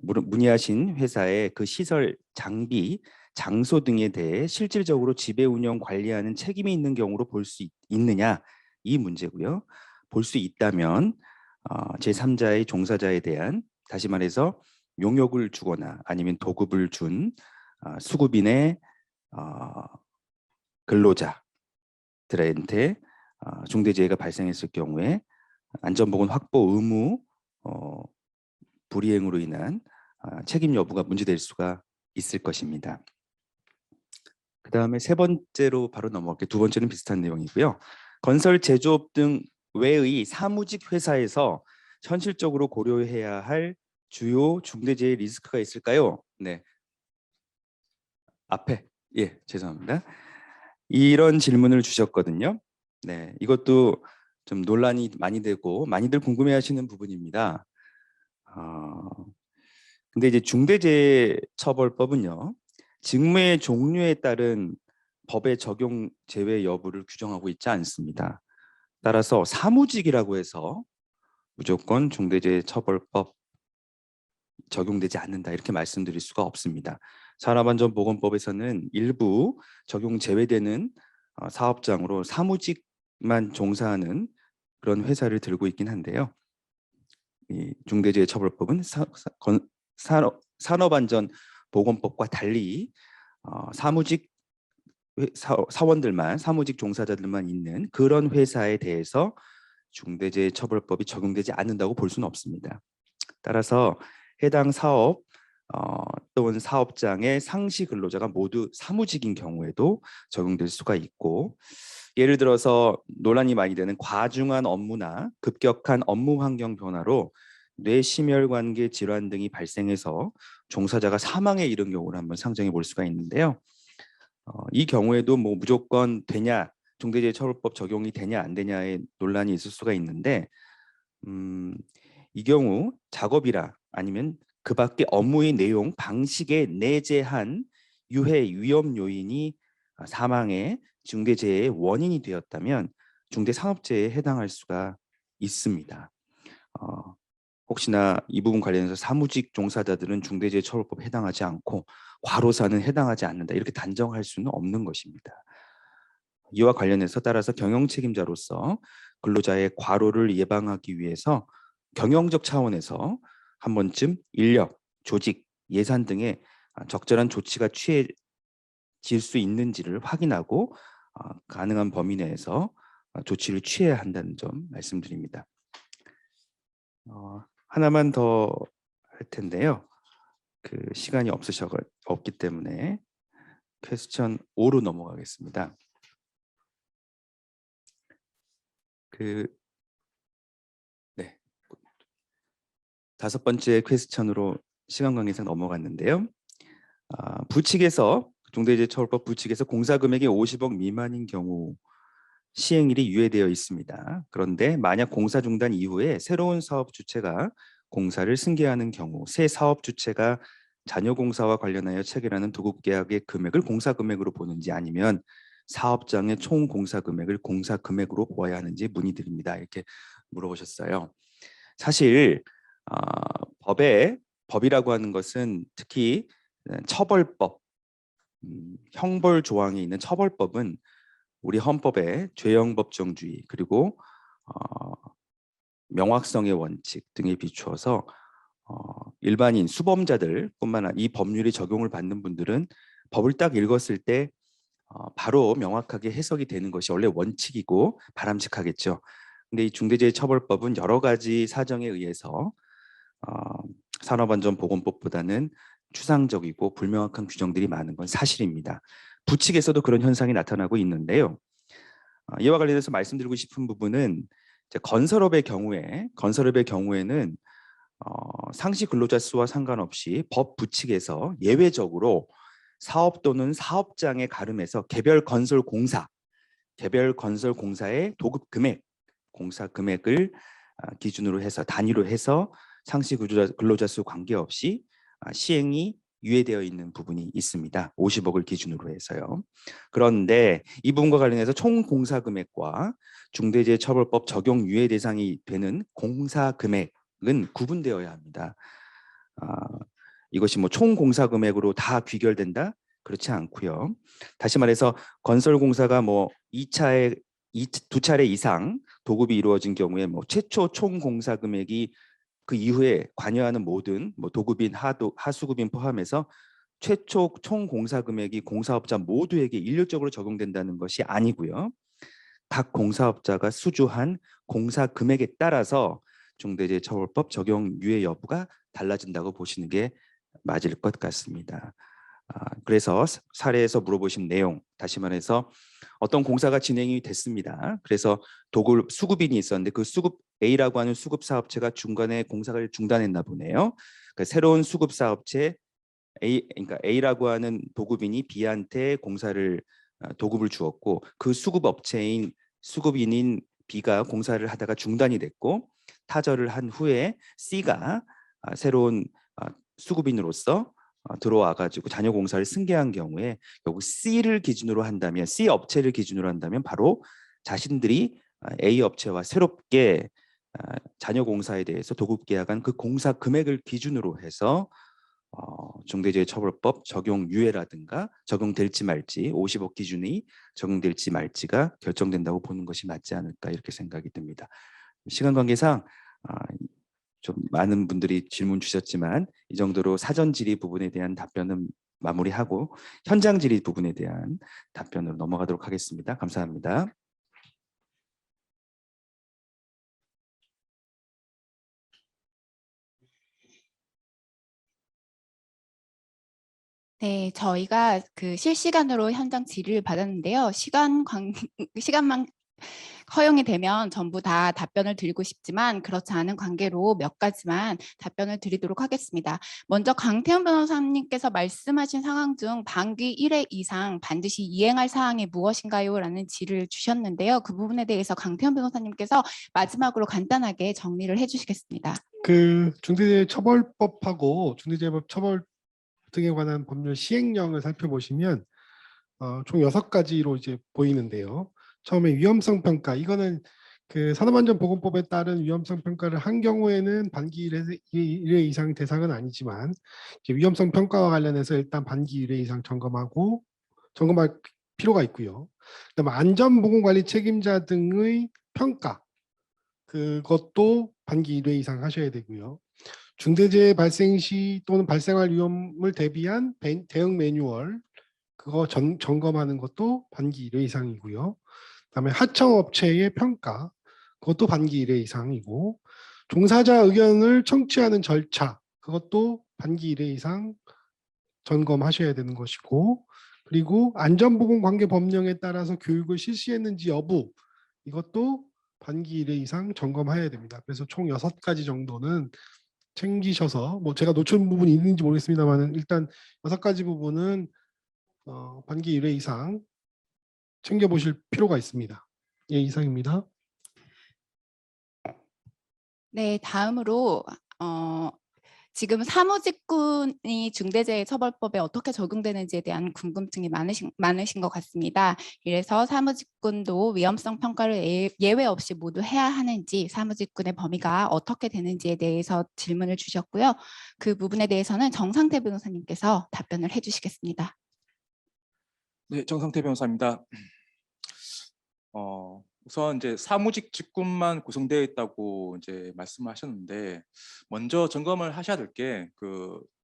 문의하신 회사의 그 시설, 장비, 장소 등에 대해 실질적으로 지배 운영 관리하는 책임이 있는 경우로 볼 수 있느냐 이 문제고요. 볼 수 있다면 제3자의 종사자에 대한, 다시 말해서 용역을 주거나 아니면 도급을 준 수급인의 근로자들한테 중대재해가 발생했을 경우에 안전보건 확보 의무 불이행으로 인한 책임 여부가 문제될 수가 있을 것입니다. 그 다음에 세 번째로 바로 넘어갈게요. 두 번째는 비슷한 내용이고요. 건설 제조업 등 외의 사무직 회사에서 현실적으로 고려해야 할 주요 중대재해 리스크가 있을까요? 네. 앞에 죄송합니다. 이런 질문을 주셨거든요. 네, 이것도 좀 논란이 많이 되고 많이들 궁금해하시는 부분입니다. 근데 이제 중대재해처벌법은요, 직무의 종류에 따른 법의 적용 제외 여부를 규정하고 있지 않습니다. 따라서 사무직이라고 해서 무조건 중대재해처벌법 적용되지 않는다 이렇게 말씀드릴 수가 없습니다. 산업안전보건법에서는 일부 적용 제외되는 사업장으로 사무직만 종사하는 그런 회사를 들고 있긴 한데요. 이 중대재해처벌법은 산업안전보건법과 달리 사무직 사원들만, 사무직 종사자들만 있는 그런 회사에 대해서 중대재해처벌법이 적용되지 않는다고 볼 수는 없습니다. 따라서 해당 사업 또는 사업장의 상시 근로자가 모두 사무직인 경우에도 적용될 수가 있고, 예를 들어서 논란이 많이 되는 과중한 업무나 급격한 업무 환경 변화로 뇌심혈관계 질환 등이 발생해서 종사자가 사망에 이른 경우를 한번 상정해 볼 수가 있는데요. 이 경우에도 뭐 무조건 되냐, 중대재해처벌법 적용이 되냐 안 되냐의 논란이 있을 수가 있는데, 이 경우 작업이라 아니면 그 밖의 업무의 내용, 방식에 내재한 유해 위험 요인이 사망의 중대재해의 원인이 되었다면 중대산업재해에 해당할 수가 있습니다. 혹시나 이 부분 관련해서 사무직 종사자들은 중대재해처벌법에 해당하지 않고 과로사는 해당하지 않는다 이렇게 단정할 수는 없는 것입니다. 이와 관련해서 따라서 경영책임자로서 근로자의 과로를 예방하기 위해서 경영적 차원에서 한 번쯤 인력, 조직, 예산 등의 적절한 조치가 취해질 수 있는지를 확인하고 가능한 범위 내에서 조치를 취해야 한다는 점 말씀드립니다. 하나만 더 할 텐데요. 그 시간이 없기 때문에 퀘스천 5로 넘어가겠습니다. 다섯 번째 퀘스천으로 시간 관계상 넘어갔는데요. 부칙에서 중대재해처벌법 부칙에서 공사 금액이 50억 미만인 경우 시행일이 유예되어 있습니다. 그런데 만약 공사 중단 이후에 새로운 사업 주체가 공사를 승계하는 경우 새 사업 주체가 잔여 공사와 관련하여 체결하는 도급 계약의 금액을 공사 금액으로 보는지 아니면 사업장의 총 공사 금액을 공사 금액으로 보아야 하는지 문의드립니다. 이렇게 물어보셨어요. 사실 법이라고 하는 것은 특히 처벌법, 형벌 조항이 있는 처벌법은 우리 헌법의 죄형법정주의 그리고 명확성의 원칙 등에 비추어서 일반인 수범자들뿐만 아니라 이 법률이 적용을 받는 분들은 법을 딱 읽었을 때 바로 명확하게 해석이 되는 것이 원래 원칙이고 바람직하겠죠. 근데 이 중대재해처벌법은 여러 가지 사정에 의해서 산업안전보건법보다는 추상적이고 불명확한 규정들이 많은 건 사실입니다. 부칙에서도 그런 현상이 나타나고 있는데요. 이와 관련해서 말씀드리고 싶은 부분은 이제 건설업의 경우에는 상시 근로자 수와 상관없이 법 부칙에서 예외적으로 사업 또는 사업장에 가름해서 개별 건설 공사의 도급 금액, 공사 금액을 기준으로 해서 단위로 해서 상시 근로자 수 관계없이 시행이 유예되어 있는 부분이 있습니다. 50억을 기준으로 해서요. 그런데 이 부분과 관련해서 총 공사 금액과 중대재해처벌법 적용 유예 대상이 되는 공사 금액은 구분되어야 합니다. 이것이 뭐 총 공사 금액으로 다 귀결된다? 그렇지 않고요. 다시 말해서 건설 공사가 뭐 두 차례 이상 도급이 이루어진 경우에 뭐 최초 총 공사 금액이 그 이후에 관여하는 모든 뭐 도급인 하수급인 포함해서 최초 총 공사 금액이 공사업자 모두에게 일률적으로 적용된다는 것이 아니고요. 각 공사업자가 수주한 공사 금액에 따라서 중대재해처벌법 적용 유예 여부가 달라진다고 보시는 게 맞을 것 같습니다. 그래서 사례에서 물어보신 내용, 다시 말해서 어떤 공사가 진행이 됐습니다. 그래서 도급 수급인이 있었는데 그 수급 A라고 하는 수급 사업체가 중간에 공사를 중단했나 보네요. 그러니까 새로운 수급 사업체 그러니까 A라고 하는 도급인이 B한테 도급을 주었고 그 수급인인 B가 공사를 하다가 중단이 됐고 타절을 한 후에 C가 새로운 수급인으로서 들어와가지고 잔여 공사를 승계한 경우에 결국 C를 기준으로 한다면 C 업체를 기준으로 한다면 바로 자신들이 A 업체와 새롭게 잔여 공사에 대해서 도급 계약한 그 공사 금액을 기준으로 해서 중대재해처벌법 적용 유예라든가 적용될지 말지 50억 기준이 적용될지 말지가 결정된다고 보는 것이 맞지 않을까 이렇게 생각이 듭니다. 시간 관계상 좀 많은 분들이 질문 주셨지만 이 정도로 사전 질의 부분에 대한 답변은 마무리하고 현장 질의 부분에 대한 답변으로 넘어가도록 하겠습니다. 감사합니다. 네, 저희가 그 실시간으로 현장 질의를 받았는데요. 시간만 허용이 되면 전부 다 답변을 드리고 싶지만 그렇지 않은 관계로 몇 가지만 답변을 드리도록 하겠습니다. 먼저 강태훈 변호사님께서 말씀하신 상황 중 반기 1회 이상 반드시 이행할 사항이 무엇인가요? 라는 질의를 주셨는데요. 그 부분에 대해서 강태훈 변호사님께서 마지막으로 간단하게 정리를 해주시겠습니다. 그 중대재해처벌법하고 중대재해법 처벌 등에 관한 법률 시행령을 살펴보시면 총 6가지로 이제 보이는데요. 처음에 위험성 평가, 이거는 그 산업안전보건법에 따른 위험성 평가를 한 경우에는 반기 1회 이상 대상은 아니지만 이제 위험성 평가와 관련해서 일단 반기 1회 이상 점검할 필요가 있고요. 그다음에 안전보건관리 책임자 등의 평가, 그것도 반기 1회 이상 하셔야 되고요. 중대재해 발생 시 또는 발생할 위험을 대비한 대응 매뉴얼, 그거 점검하는 것도 반기 1회 이상이고요. 그다음에 하청업체의 평가, 그것도 반기 1회 이상이고, 종사자 의견을 청취하는 절차, 그것도 반기 1회 이상 점검하셔야 되는 것이고, 그리고 안전보건관계법령에 따라서 교육을 실시했는지 여부, 이것도 반기 1회 이상 점검해야 됩니다. 그래서 총 6가지 정도는 챙기셔서, 뭐 제가 놓친 부분이 있는지 모르겠습니다만 일단 6가지 부분은 반기 1회 이상 챙겨보실 필요가 있습니다. 예, 이상입니다. 네, 다음으로 지금 사무직군이 중대재해처벌법에 어떻게 적용되는지에 대한 궁금증이 많으신 것 같습니다. 이래서 사무직군도 위험성 평가를 예외 없이 모두 해야 하는지, 사무직군의 범위가 어떻게 되는지에 대해서 질문을 주셨고요. 그 부분에 대해서는 정상태 변호사님께서 답변을 해주시겠습니다. 네, 정상태 변호사입니다. 우선 이제 사무직 직군만 구성되어 있다고 이제 말씀하셨는데 먼저 점검을 하셔야 될 게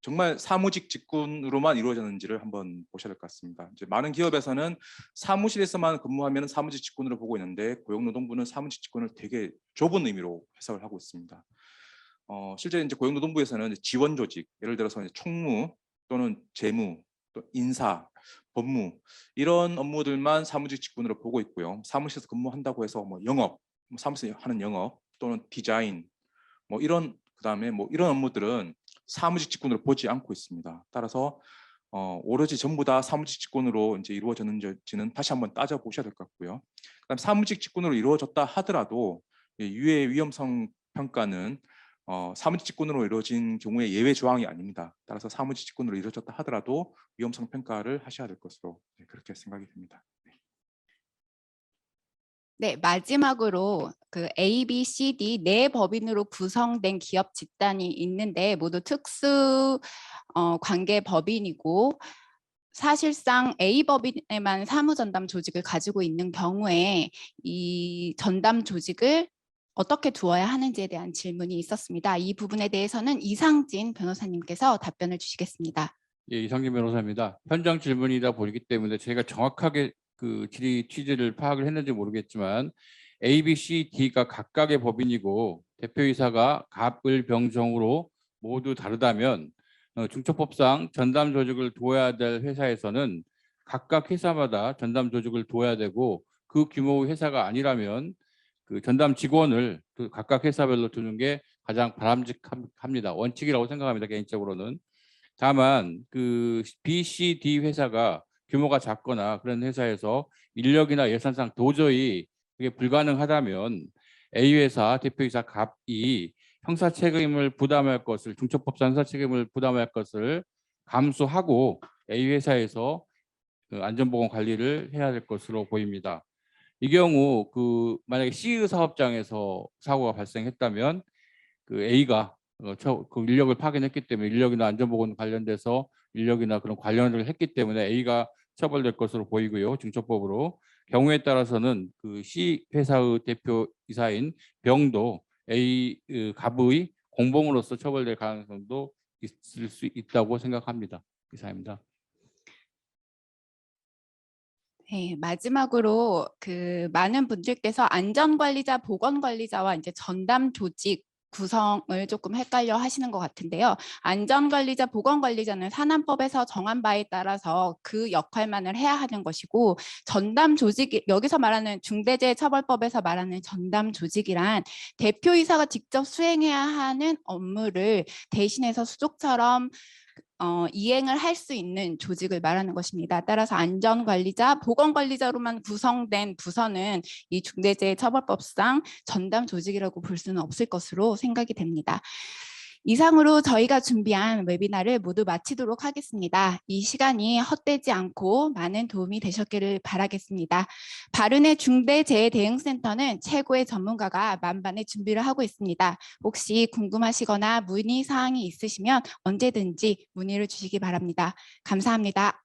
정말 사무직 직군으로만 이루어졌는지를 한번 보셔야 될 것 같습니다. 이제 많은 기업에서는 사무실에서만 근무하면 사무직 직군으로 보고 있는데 고용노동부는 사무직 직군을 되게 좁은 의미로 해석을 하고 있습니다. 실제 이제 고용노동부에서는 지원 조직, 예를 들어서 이제 총무 또는 재무 또 인사, 법무 이런 업무들만 사무직 직군으로 보고 있고요. 사무실에서 근무한다고 해서 뭐 영업, 뭐 사무실에서 하는 영업 또는 디자인 뭐 이런 그다음에 뭐 이런 업무들은 사무직 직군으로 보지 않고 있습니다. 따라서 오로지 전부 다 사무직 직군으로 이제 이루어졌는지는 다시 한번 따져 보셔야 될 것 같고요. 그다음 사무직 직군으로 이루어졌다 하더라도 유해 위험성 평가는 사무직 직군으로 이루어진 경우에 예외 조항이 아닙니다. 따라서 사무직 직군으로 이루어졌다 하더라도 위험성 평가를 하셔야 될 것으로 그렇게 생각이 됩니다. 네, 마지막으로 그 A, B, C, D 네 법인으로 구성된 기업 집단이 있는데 모두 특수 관계 법인이고 사실상 A 법인에만 사무전담 조직을 가지고 있는 경우에 이 전담 조직을 어떻게 두어야 하는지에 대한 질문이 있었습니다. 이 부분에 대해서는 이상진 변호사님께서 답변을 주시겠습니다. 예, 이상진 변호사입니다. 현장 질문이다 보이기 때문에 제가 정확하게 그 질의 취지를 파악을 했는지 모르겠지만 A, B, C, D가 각각의 법인이고 대표이사가 갑을 병정으로 모두 다르다면 중처법상 전담 조직을 두어야 될 회사에서는 각각 회사마다 전담 조직을 두어야 되고 그 규모의 회사가 아니라면 그 전담 직원을 그 각각 회사별로 두는 게 가장 바람직합니다. 원칙이라고 생각합니다. 개인적으로는. 다만 그 B, C, D 회사가 규모가 작거나 그런 회사에서 인력이나 예산상 도저히 그게 불가능하다면 A 회사 대표이사 갑이 형사 책임을 부담할 것을 중처법상 형사 책임을 부담할 것을 감수하고 A 회사에서 그 안전보건 관리를 해야 될 것으로 보입니다. 이 경우 그 만약에 C 사업장에서 사고가 발생했다면 그 A가 그 인력을 파견했기 때문에 인력이나 안전보건 관련돼서 인력이나 그런 관련을 했기 때문에 A가 처벌될 것으로 보이고요. 중처법으로 경우에 따라서는 그 C 회사의 대표이사인 병도 A 갑의 공범으로서 처벌될 가능성도 있을 수 있다고 생각합니다. 이상입니다. 네, 마지막으로 그 많은 분들께서 안전관리자, 보건관리자와 이제 전담 조직 구성을 조금 헷갈려 하시는 것 같은데요. 안전관리자, 보건관리자는 산안법에서 정한 바에 따라서 그 역할만을 해야 하는 것이고 전담 조직, 여기서 말하는 중대재해처벌법에서 말하는 전담 조직이란 대표이사가 직접 수행해야 하는 업무를 대신해서 수족처럼 이행을 할 수 있는 조직을 말하는 것입니다. 따라서 안전관리자, 보건관리자로만 구성된 부서는 이 중대재해처벌법상 전담 조직이라고 볼 수는 없을 것으로 생각이 됩니다. 이상으로 저희가 준비한 웨비나를 모두 마치도록 하겠습니다. 이 시간이 헛되지 않고 많은 도움이 되셨기를 바라겠습니다. 바른의 중대재해대응센터는 최고의 전문가가 만반의 준비를 하고 있습니다. 혹시 궁금하시거나 문의사항이 있으시면 언제든지 문의를 주시기 바랍니다. 감사합니다.